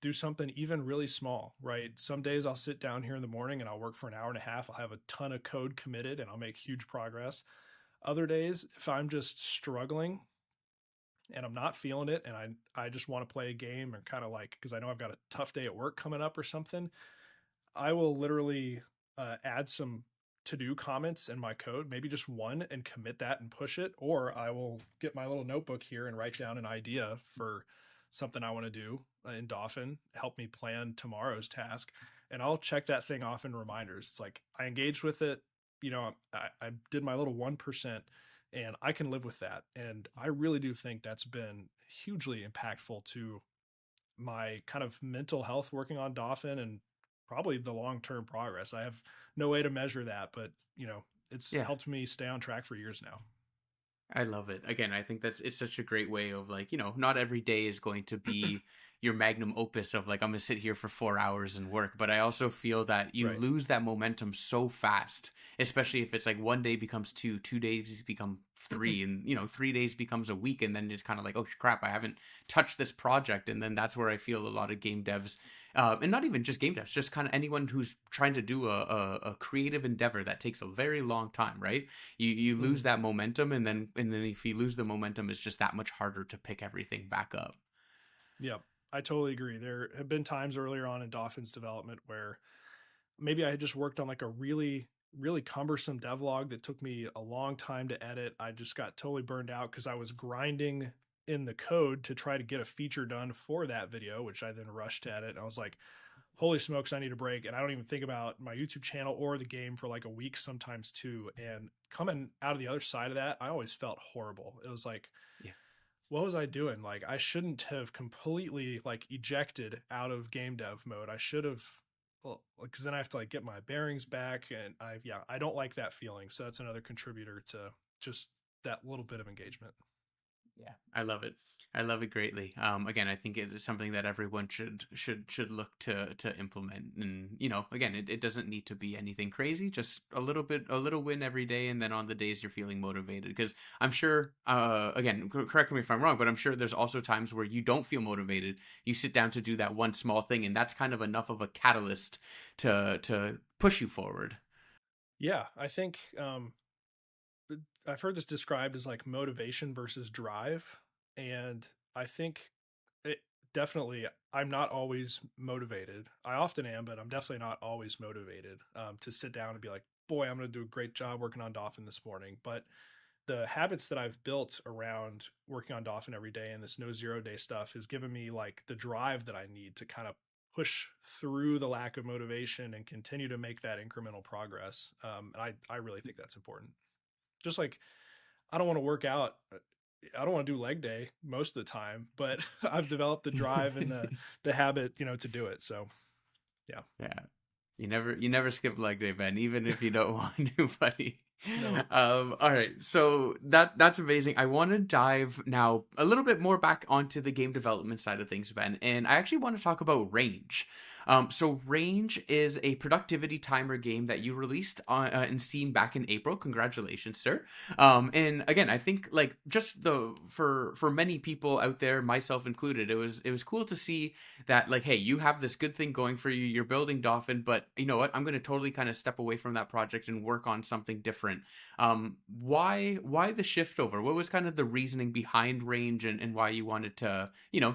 do something even really small, right? Some days I'll sit down here in the morning and I'll work for an hour and a half. I'll have a ton of code committed and I'll make huge progress. Other days, if I'm just struggling and I'm not feeling it and I just want to play a game or kind of like, because I know I've got a tough day at work coming up or something, I will literally add some to do comments in my code, maybe just one, and commit that and push it. Or I will get my little notebook here and write down an idea for something I want to do in Dauphin, help me plan tomorrow's task. And I'll check that thing off in reminders. It's like I engaged with it. I did my little 1%, and I can live with that. And I really do think that's been hugely impactful to my kind of mental health working on Dauphin and probably the long-term progress. I have no way to measure that, but it's Yeah. helped me stay on track for years now. I love it. Again, I think it's such a great way of like, not every day is going to be your magnum opus of like, I'm gonna sit here for 4 hours and work. But I also feel that you Right. lose that momentum so fast, especially if it's like one day becomes two, 2 days become three, and 3 days becomes a week, and then it's kind of like, oh crap, I haven't touched this project. And then that's where I feel a lot of game devs, and not even just game devs, just kind of anyone who's trying to do a creative endeavor that takes a very long time, right? You lose Mhm. that momentum, and then if you lose the momentum, it's just that much harder to pick everything back up. Yep. I totally agree. There have been times earlier on in Dauphin's development where maybe I had just worked on like a really, really cumbersome devlog that took me a long time to edit. I just got totally burned out because I was grinding in the code to try to get a feature done for that video, which I then rushed to edit. And I was like, holy smokes, I need a break. And I don't even think about my YouTube channel or the game for like a week, sometimes two. And coming out of the other side of that, I always felt horrible. It was like, Yeah. what was I doing? Like, I shouldn't have completely like ejected out of game dev mode. I should have, well, because then I have to like get my bearings back. And I don't like that feeling. So that's another contributor to just that little bit of engagement. Yeah, I love it. I love it greatly. Again, I think it is something that everyone should look to implement. And again, it doesn't need to be anything crazy. Just a little win every day, and then on the days you're feeling motivated. Because I'm sure, again, correct me if I'm wrong, but I'm sure there's also times where you don't feel motivated. You sit down to do that one small thing, and that's kind of enough of a catalyst to push you forward. Yeah, I think I've heard this described as like motivation versus drive. And I think it definitely, I'm not always motivated. I often am, but I'm definitely not always motivated to sit down and be like, boy, I'm going to do a great job working on Dauphin this morning. But the habits that I've built around working on Dauphin every day and this no zero day stuff has given me like the drive that I need to kind of push through the lack of motivation and continue to make that incremental progress. And I really think that's important. Just like I don't want to work out. I don't want to do leg day most of the time, but I've developed the drive and the habit, to do it. So yeah, Yeah. You never skip leg day, Ben, even if you don't want to, buddy. no, All right, so that's amazing. I want to dive now a little bit more back onto the game development side of things, Ben, and I actually want to talk about range. So Range is a productivity timer game that you released in Steam back in April. Congratulations, sir. And again, I think like just the for many people out there, myself included, it was cool to see that like, hey, you have this good thing going for you. You're building Dauphin, but you know what? I'm going to totally kind of step away from that project and work on something different. Why the shift over? What was kind of the reasoning behind Range, and why you wanted to,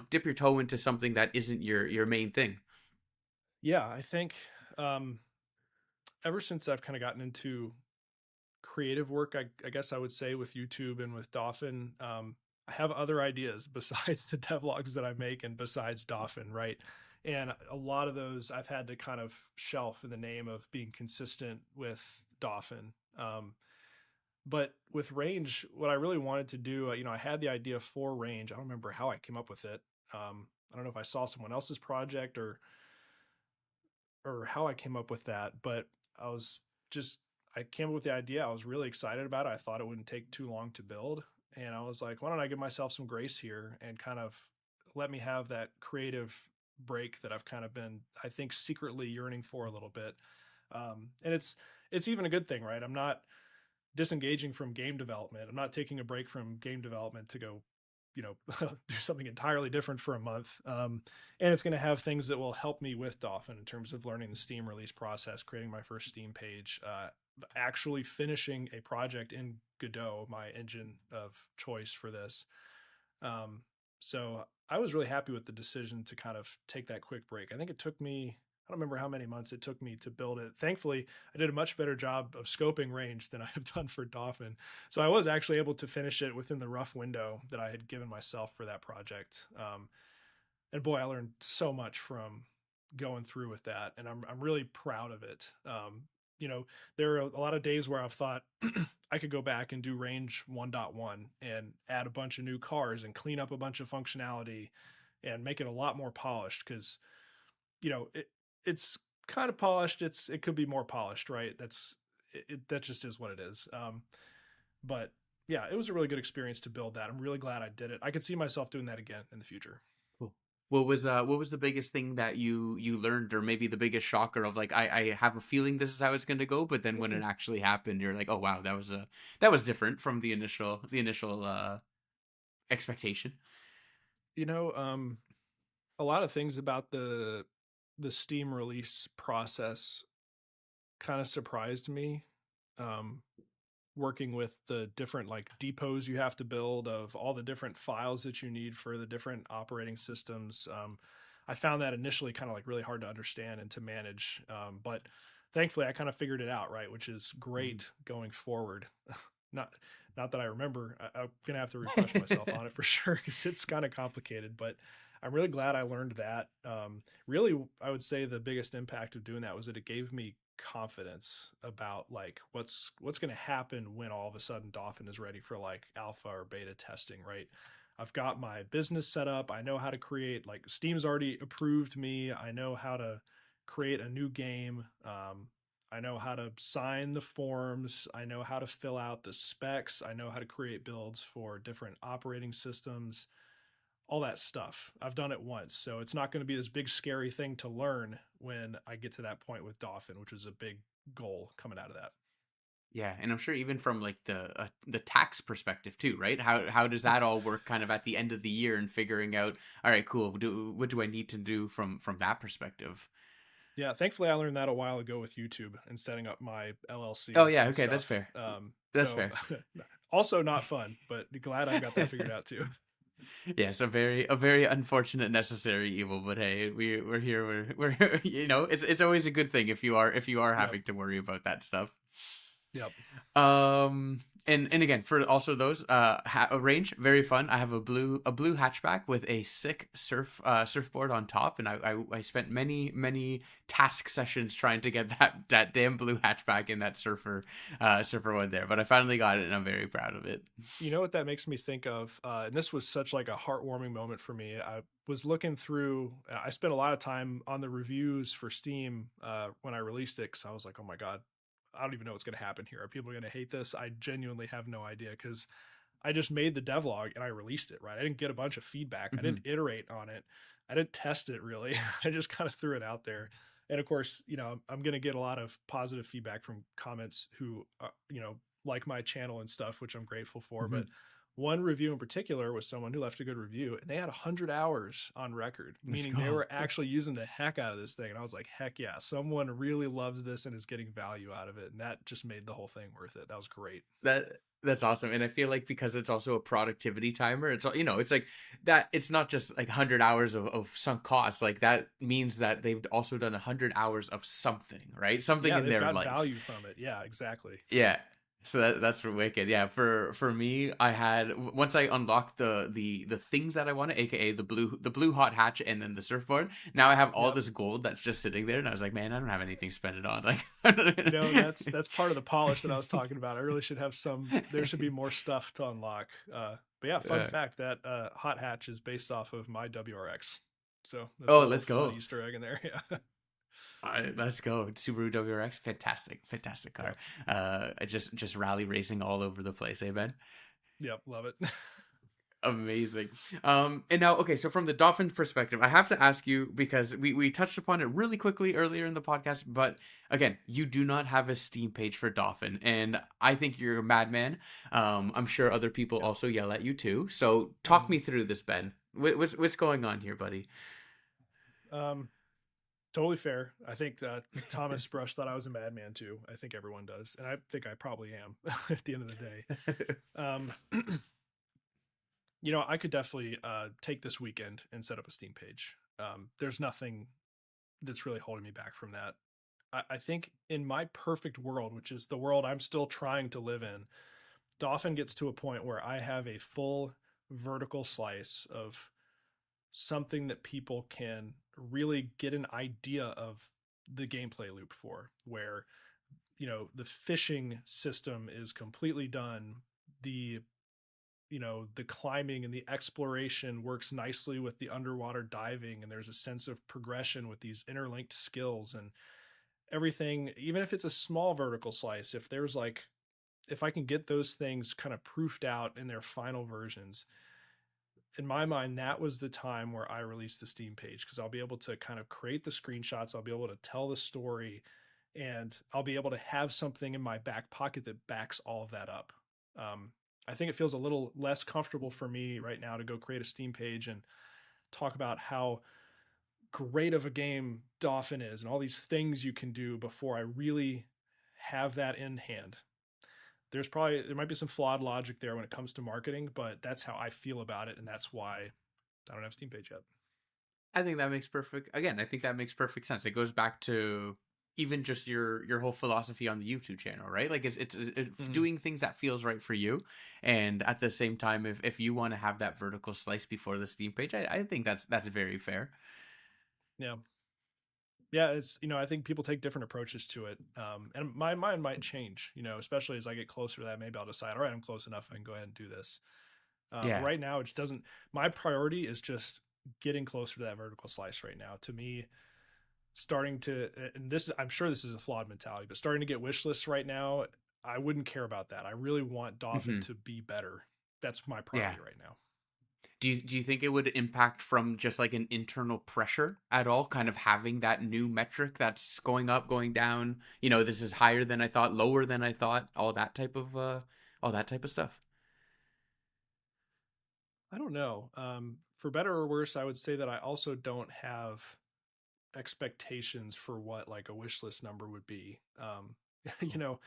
dip your toe into something that isn't your main thing? Yeah, I think um, ever since I've kind of gotten into creative work, I guess I would say with YouTube and with Dauphin, I have other ideas besides the devlogs that I make and besides Dauphin, right? And a lot of those I've had to kind of shelf in the name of being consistent with Dauphin. But with Range, what I really wanted to do, I had the idea for Range. I don't remember how I came up with it. I don't know if I saw someone else's project or how I came up with that, but I was just I came up with the idea. I was really excited about it. I thought it wouldn't take too long to build, and I was like, why don't I give myself some grace here and kind of let me have that creative break that I've kind of been, I think, secretly yearning for a little bit. And it's even a good thing, right? I'm not disengaging from game development. I'm not taking a break from game development to go, do something entirely different for a month. And it's going to have things that will help me with Dauphin in terms of learning the Steam release process, creating my first Steam page, actually finishing a project in Godot, my engine of choice for this. Um, so I was really happy with the decision to kind of take that quick break. I think it took me, I don't remember how many months it took me to build it. Thankfully, I did a much better job of scoping Range than I have done for Dauphin. So I was actually able to finish it within the rough window that I had given myself for that project. And boy, I learned so much from going through with that, and I'm really proud of it. You know, there are a lot of days where I've thought I could go back and do Range 1.1 and add a bunch of new cars and clean up a bunch of functionality and make it a lot more polished because it's kind of polished. It could be more polished, right? That just is what it is. But yeah, it was a really good experience to build that. I'm really glad I did it. I could see myself doing that again in the future. Cool. What was the biggest thing that you learned, or maybe the biggest shocker of like, I have a feeling this is how it's going to go, but then when it actually happened, you're like, oh wow, that was different from the initial expectation. You know, a lot of things about the Steam release process kind of surprised me. Um, Working with the different like depots you have to build of all the different files that you need for the different operating systems. I found that initially kind of like really hard to understand and to manage, but thankfully I kind of figured it out, right, which is great going forward. not not that I remember. I'm gonna have to refresh myself on it for sure because it's kind of complicated, but I'm really glad I learned that. Really, I would say the biggest impact of doing that was that it gave me confidence about like what's going to happen when all of a sudden Dauphin is ready for like alpha or beta testing, right? I've got my business set up. I know how to create, like Steam's already approved me. I know how to create a new game. I know how to sign the forms. I know how to fill out the specs. I know how to create builds for different operating systems, all that stuff. I've done it once. So it's not going to be this big scary thing to learn when I get to that point with Dauphin, which is a big goal coming out of that. Yeah, and I'm sure even from like the tax perspective too, right? How does that all work kind of at the end of the year and figuring out, all right, cool, what do I need to do from that perspective? Yeah, thankfully I learned that a while ago with YouTube and setting up my Oh LLC yeah, and okay, that's stuff. fair. That's So fair. also not fun, but glad I've got that figured out too. Yes, a very unfortunate necessary evil, but hey, we're here. We're it's always a good thing if you are Yep. having to worry about that stuff. Yep. And again, for also those a range, very fun. I have a blue hatchback with a sick surfboard on top, and I spent many task sessions trying to get that damn blue hatchback in that surfer one there, but I finally got it, and I'm very proud of it. You know what that makes me think of? And this was such like a heartwarming moment for me. I was looking through. I spent a lot of time on the reviews for Steam when I released it because I was like, "Oh my god, I don't even know what's going to happen here. Are people going to hate this?" I genuinely have no idea because I just made the devlog and I released it. Right, I didn't get a bunch of feedback. I Hmm. didn't iterate on it. I didn't test it really. I just kind of threw it out there. And of course, I'm going to get a lot of positive feedback from comments who, like my channel and stuff, which I'm grateful for. But Mhm. one review in particular was someone who left a good review, and they had 100 hours on record, Let's meaning they go. were actually using the heck out of this thing. And I was like, heck yeah, someone really loves this and is getting value out of it. And that just made the whole thing worth it. That was great. That's awesome. And I feel like because it's also a productivity timer, it's like that. It's not just like 100 hours of sunk costs. Like that means that they've also done 100 hours of something, right? Something Yeah, in they've their got life. value from it. Yeah, exactly. Yeah. So that's for wicked. Yeah. For me, I had once I unlocked the things that I wanted, aka the blue hot hatch and then the surfboard. Now I have all Yep. this gold that's just sitting there, and I was like, man, I don't have anything to spend it on. Like, That's part of the polish that I was talking about. I really should have there should be more stuff to unlock. But yeah, fun uh, fact that hot hatch is based off of my WRX. So that's a oh, little let's fun go. Easter egg in there. Yeah. Let's go. Subaru WRX, fantastic car. Yep. Just rally racing all over the place, eh, Ben? Yep. Love it. Amazing. And now, okay, so from the Dauphin perspective, I have to ask you because we touched upon it really quickly earlier in the podcast, but again, you do not have a Steam page for Dauphin, and I think you're a madman. I'm sure other people Yep. also yell at you too. So talk Mhm. me through this, Ben. What's going on here, buddy? Um, totally fair. I think Thomas Brush thought I was a madman too. I think everyone does, and I think I probably am at the end of the day. Um, I could definitely take this weekend and set up a Steam page. There's nothing that's really holding me back from that. I think in my perfect world, which is the world I'm still trying to live in, Dauphin gets to a point where I have a full vertical slice of something that people can really get an idea of the gameplay loop for, where the fishing system is completely done, the the climbing and the exploration works nicely with the underwater diving, and there's a sense of progression with these interlinked skills and everything. Even if it's a small vertical slice, if I can get those things kind of proofed out in their final versions, in my mind, that was the time where I released the Steam page, because I'll be able to kind of create the screenshots, I'll be able to tell the story, and I'll be able to have something in my back pocket that backs all of that up. Um, I think it feels a little less comfortable for me right now to go create a Steam page and talk about how great of a game Dauphin is and all these things you can do before I really have that in hand. There might be some flawed logic there when it comes to marketing, but that's how I feel about it, and that's why I don't have Steam page yet. I think that makes perfect. Again, I think that makes perfect sense. It goes back to even just your whole philosophy on the YouTube channel, right? Like it's Mm-hmm. doing things that feels right for you, and at the same time, if you want to have that vertical slice before the Steam page, I think that's very fair. Yeah, yeah. It's I think people take different approaches to it, and my mind might change. Especially as I get closer to that, maybe I'll decide, all right, I'm close enough, I can go ahead and do this. But Yeah. right now, it just doesn't. My priority is just getting closer to that vertical slice right now. To me, starting to, and this, I'm sure this is a flawed mentality, but starting to get wish lists right now, I wouldn't care about that. I really want Dauphin Hmm. to be better. That's my Yeah. priority right now. Do you think it would impact from just like an internal pressure at all, kind of having that new metric that's going up, going down? This is higher than I thought, lower than I thought, all that type of stuff. I don't know. For better or worse, I would say that I also don't have expectations for what like a wish list number would be. You know,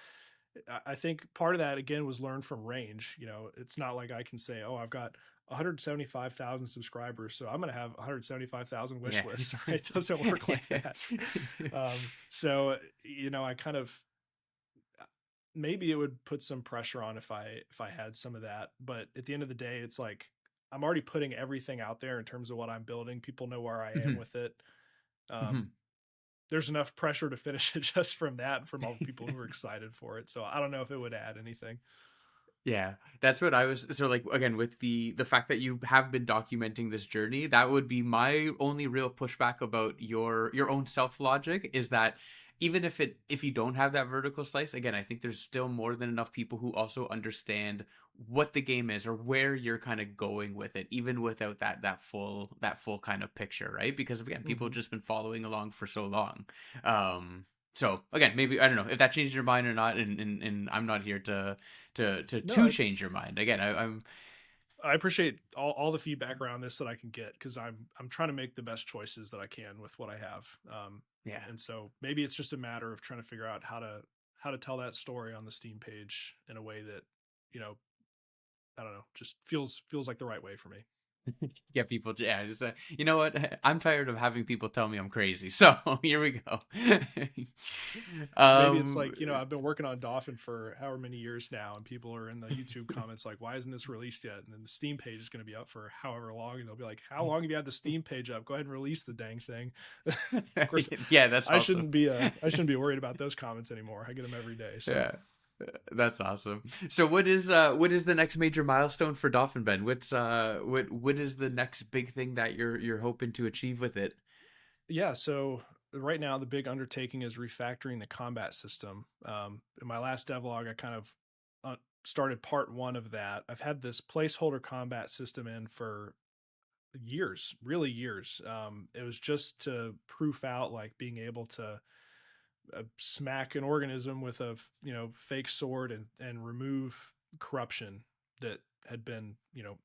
I think part of that again was learned from range. It's not like I can say, oh, I've got 175,000 subscribers, so I'm going to have 175,000 wish Yeah. lists. Right? It doesn't work like that. So I kind of, maybe it would put some pressure on if I had some of that, but at the end of the day, it's like I'm already putting everything out there in terms of what I'm building. People know where I am Mhm, with it. mhm. Um, there's enough pressure to finish it just from that, from all the people who are excited for it. So I don't know if it would add anything. Yeah, that's what I was so like again with the fact that you have been documenting this journey, that would be my only real pushback about your own self logic is that even if you don't have that vertical slice, again, I think there's still more than enough people who also understand what the game is or where you're kind of going with it, even without that full kind of picture, right? Because again, people have Hmm. just been following along for so long. So again, maybe I don't know if that changed your mind or not, and I'm not here No, to it's change your mind. Again, I'm I appreciate all the feedback around this that I can get because I'm trying to make the best choices that I can with what I have. yeah. And so maybe it's just a matter of trying to figure out how to tell that story on the Steam page in a way that, you know, I don't know, just feels like the right way for me. Get people, yeah, just you know what, I'm tired of having people tell me I'm crazy, so here we go. Maybe it's um like, I've been working on Dauphin for however many years now, and people are in the YouTube comments like, why isn't this released yet? And then the Steam page is going to be up for however long, and they'll be like, how long have you had the Steam page up? Go ahead and release the dang thing. Of course, yeah, that's awesome. I shouldn't be worried about those comments anymore. I get them every day. So Yeah, that's awesome. So what is the next major milestone for Dauphin, Ben? What is the next big thing that you're hoping to achieve with it? yeah, so right now the big undertaking is refactoring the combat system. In my last devlog, I kind of started part one of that. I've had this placeholder combat system in for years, really years. It was just to proof out like being able to smack an organism with a fake sword and remove corruption that had been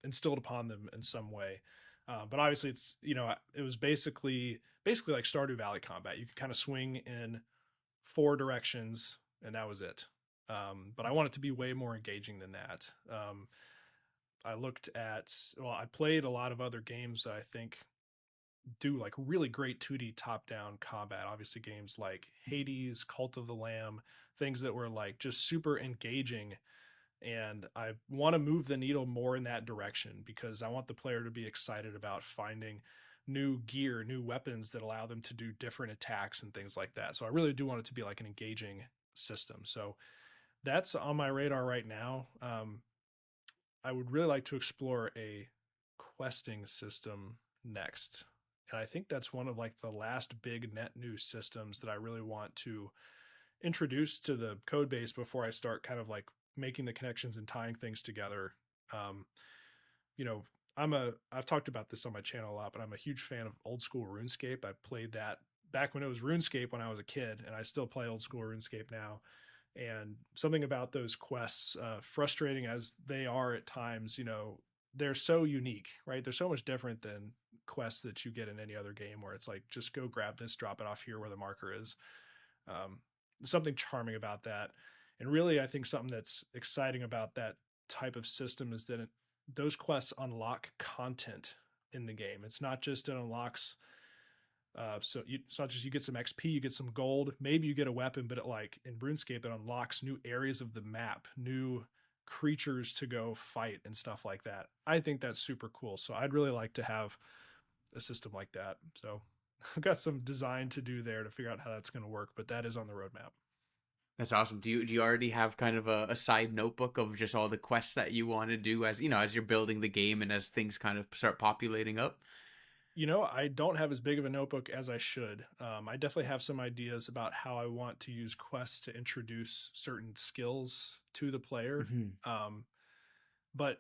instilled upon them in some way. But obviously, it was basically like Stardew Valley combat. You could kind of swing in four directions, and that was it. But I want it to be way more engaging than that. I played a lot of other games that I think do like really great 2D top down combat. Obviously, games like Hades, Cult of the Lamb, things that were like just super engaging. And I want to move the needle more in that direction because I want the player to be excited about finding new gear, new weapons that allow them to do different attacks and things like that. So I really do want it to be like an engaging system. So that's on my radar right now. I would really like to explore a questing system next. And I think that's one of like the last big net new systems that I really want to introduce to the code base before I start kind of like making the connections and tying things together. Um, you know, I've talked about this on my channel a lot, but I'm a huge fan of old school RuneScape. I played that back when it was RuneScape when I was a kid, and I still play old school RuneScape now. And something about those quests, frustrating as they are at times, they're so unique, right? They're so much different than quests that you get in any other game where it's like, just go grab this, drop it off here where the marker is. Um, Something charming about that. And really, I think something that's exciting about that type of system is that those quests unlock content in the game. It's not just it unlocks it's not just you get some XP, you get some gold, maybe you get a weapon, but it like in RuneScape, it unlocks new areas of the map, new creatures to go fight and stuff like that. I think that's super cool. So I'd really like to have a system like that. So I've got some design to do there to figure out how that's going to work, but that is on the roadmap. That's awesome. Do you already have kind of a side notebook of just all the quests that you want to do as as you're building the game and as things kind of start populating up? I don't have as big of a notebook as I should. I definitely have some ideas about how I want to use quests to introduce certain skills to the player. Hmm. Um, but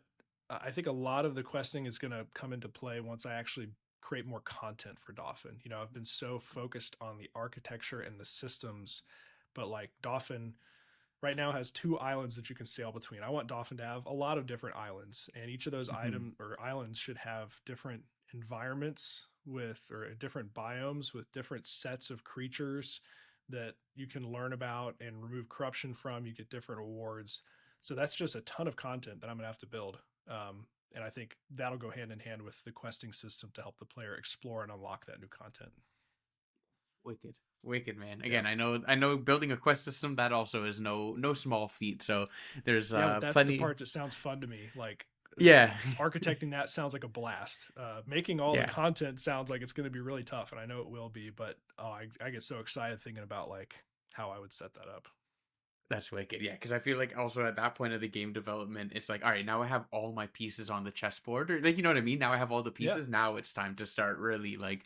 I think a lot of the questing is going to come into play once I actually create more content for Dauphin. I've been so focused on the architecture and the systems, but like Dauphin right now has two islands that you can sail between. I want Dauphin to have a lot of different islands, and each of those Hmm. item or islands should have different environments with or different biomes with different sets of creatures that you can learn about and remove corruption from. You get different awards. So that's just a ton of content that I'm gonna have to build. And I think that'll go hand in hand with the questing system to help the player explore and unlock that new content. Wicked. Wicked, man. Yeah. Again, I know building a quest system that also is no small feat. So there's Yeah, but that's the plenty. part that sounds fun to me. Like Yeah. architecting that sounds like a blast. Making all the Yeah. content sounds like it's going to be really tough, and I know it will be. But I get so excited thinking about like how I would set that up. That's wicked. Yeah, because I feel like also at that point of the game development, it's like, all right, now I have all my pieces on the chessboard, or like, you know what I mean? Now I have all the Yeah. pieces. Now it's time to start really like,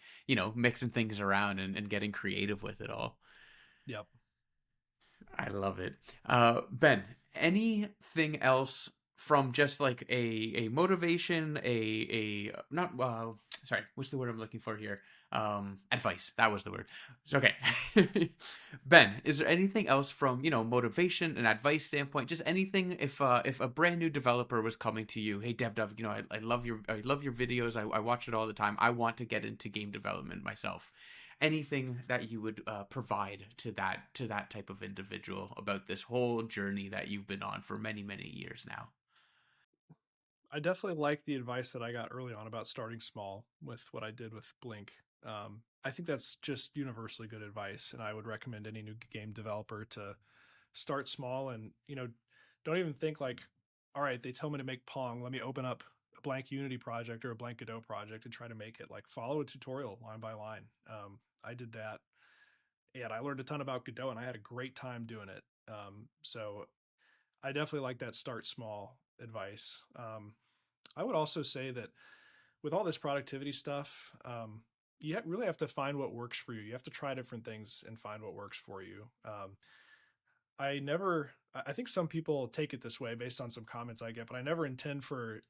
mixing things around and getting creative with it all. Yep. I love it. Ben, anything else from just like a motivation, a not sorry, what's the word I'm looking for here? Advice. That was the word. Okay. Ben, is there anything else from, motivation and advice standpoint, just anything if a brand new developer was coming to you, hey DevDuck, I love your videos. I watch it all the time. I want to get into game development myself. Anything that you would provide to that type of individual about this whole journey that you've been on for many many years now. I definitely like the advice that I got early on about starting small with what I did with Blink. I think that's just universally good advice, and I would recommend any new game developer to start small and don't even think like, all right, they tell me to make Pong, let me open up a blank Unity project or a blank Godot project and try to make it. Like follow a tutorial line by line. I did that, and I learned a ton about Godot, and I had a great time doing it. So I definitely like that start small advice. I would also say that with all this productivity stuff, you really have to find what works for you. You have to try different things and find what works for you. I never, I think some people take it this way based on some comments I get, but I never intend for,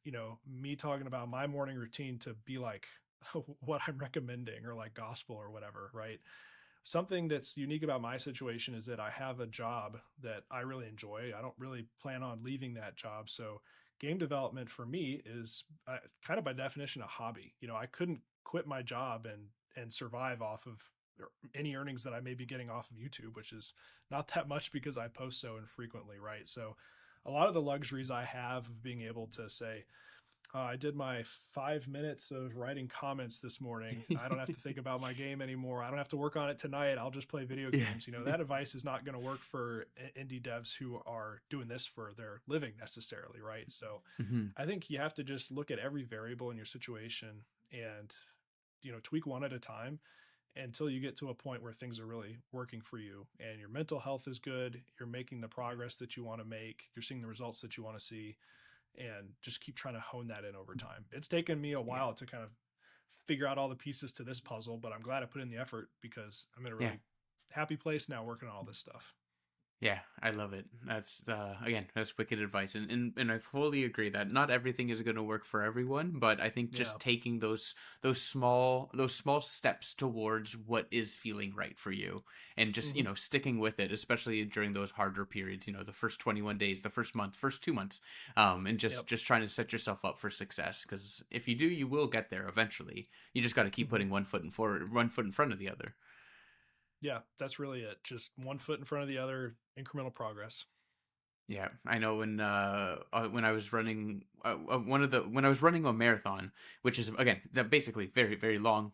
me talking about my morning routine to be like what I'm recommending or like gospel or whatever, right? Something that's unique about my situation is that I have a job that I really enjoy. I don't really plan on leaving that job. So, game development for me is kind of by definition a hobby. I couldn't quit my job and survive off of any earnings that I may be getting off of YouTube, which is not that much because I post so infrequently, right? So, a lot of the luxuries I have of being able to say, I did my 5 minutes of writing comments this morning. I don't have to think about my game anymore. I don't have to work on it tonight. I'll just play video Yeah. games. That advice is not going to work for indie devs who are doing this for their living necessarily, right? So Hmm. I think you have to just look at every variable in your situation and, tweak one at a time until you get to a point where things are really working for you and your mental health is good. You're making the progress that you want to make. You're seeing the results that you want to see, and just keep trying to hone that in over time. It's taken me a Yeah. while to kind of figure out all the pieces to this puzzle, but I'm glad I put in the effort because I'm in a Yeah. really happy place now working on all this stuff. Yeah, I love it. That's again, that's wicked advice, and I fully agree that not everything is going to work for everyone, but I think Yeah. just taking those small steps towards what is feeling right for you, and just Hmm. sticking with it, especially during those harder periods, the first 21 days, the first month, first 2 months, and just Yep. just trying to set yourself up for success, because if you do, you will get there eventually. You just got to keep Hmm. putting one foot in forward, one foot in front of the other. Yeah, that's really it. Just one foot in front of the other, incremental progress. Yeah, I know when I was running when I was running a marathon, which is again that basically very very long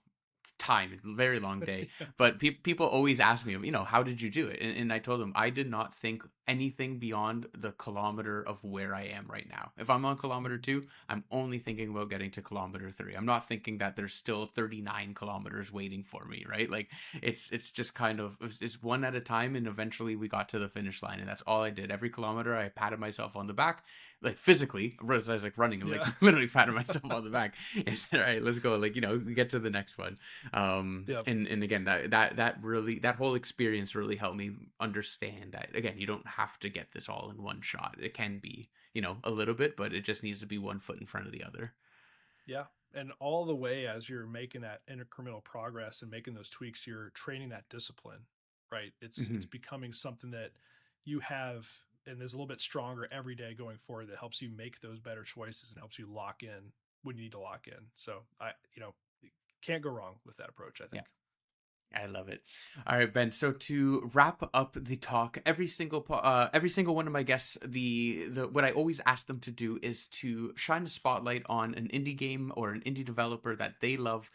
time, very long day. Yeah. But people always ask me, how did you do it? And I told them I did not think anything beyond the kilometer of where I am right now. If I'm on kilometer Mhm. 2, I'm only thinking about getting to kilometer 3. I'm not thinking that there's still 39 kilometers waiting for me, right? Like it's just kind of it's one at a time, and eventually we got to the finish line, and that's all I did. Every kilometer, I patted myself on the back, like physically. As I was like running, I'm like Yeah. literally patting myself on the back. It's all right. Let's go. Like we get to the next one. Yep. And again, that really, that whole experience really helped me understand that again, you don't have to get this all in one shot. It can be a little bit, but it just needs to be one foot in front of the other. Yeah. And all the way as you're making that incremental progress and making those tweaks, you're training that discipline, right? It's Hmm. becoming something that you have and is a little bit stronger every day going forward that helps you make those better choices and helps you lock in when you need to lock in. So can't go wrong with that approach, I Yeah. think. I love it. All right, Ben. So to wrap up the talk, every single one of my guests, the what I always ask them to do is to shine a spotlight on an indie game or an indie developer that they love,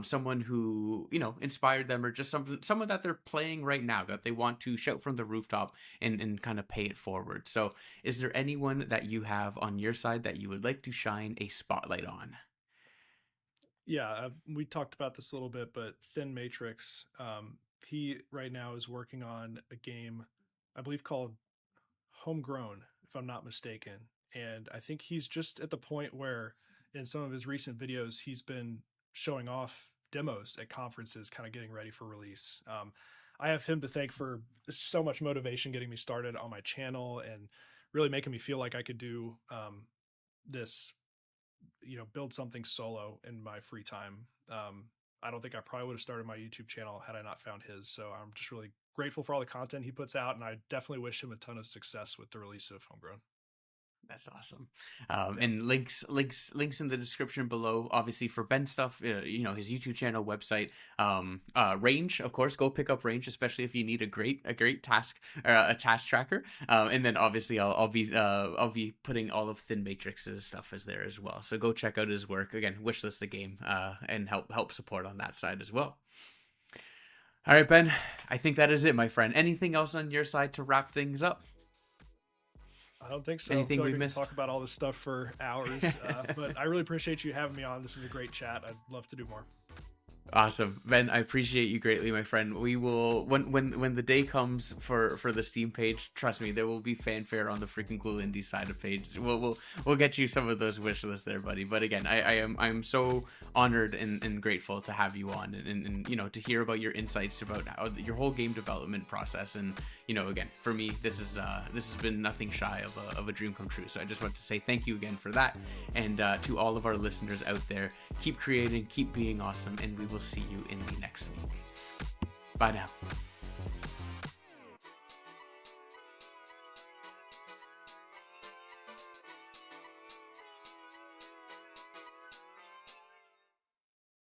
someone who inspired them, or just someone that they're playing right now that they want to shout from the rooftop and kind of pay it forward. So, is there anyone that you have on your side that you would like to shine a spotlight on? Yeah, we talked about this a little bit, but Thin Matrix, he right now is working on a game, I believe called homegrown, if I'm not mistaken. And I think he's just at the point where in some of his recent videos, he's been showing off demos at conferences, kind of getting ready for release. I have him to thank for so much motivation getting me started on my channel and really making me feel like I could do this, build something solo in my free time. I don't think I probably would have started my YouTube channel had I not found his. So I'm just really grateful for all the content he puts out, and I definitely wish him a ton of success with the release of Homegrown. That's awesome. Yeah. And links in the description below, obviously, for Ben stuff, his YouTube channel, website, Range, of course. Go pick up Range, especially if you need a great task, a task tracker. And then obviously I'll be putting all of Thin Matrix's stuff as there as well. So go check out his work. Again, wishlist the game, and help support on that side as well. All right, Ben, I think that is it, my friend. Anything else on your side to wrap things up? I don't think so. Anything I feel like we missed? Can talk about all this stuff for hours, but I really appreciate you having me on. This was a great chat. I'd love to do more. Awesome, Ben. I appreciate you greatly, my friend. We will, when the day comes for the Steam page, trust me, there will be fanfare on the freaking Cool Indie side of page. We'll get you some of those wish lists there, buddy. But again, I'm so honored and grateful to have you on, and to hear about your insights about how your whole game development process. And again, for me, this has been nothing shy of a dream come true. So I just want to say thank you again for that, and to all of our listeners out there, keep creating, keep being awesome, and we will see you in the next week. Bye now.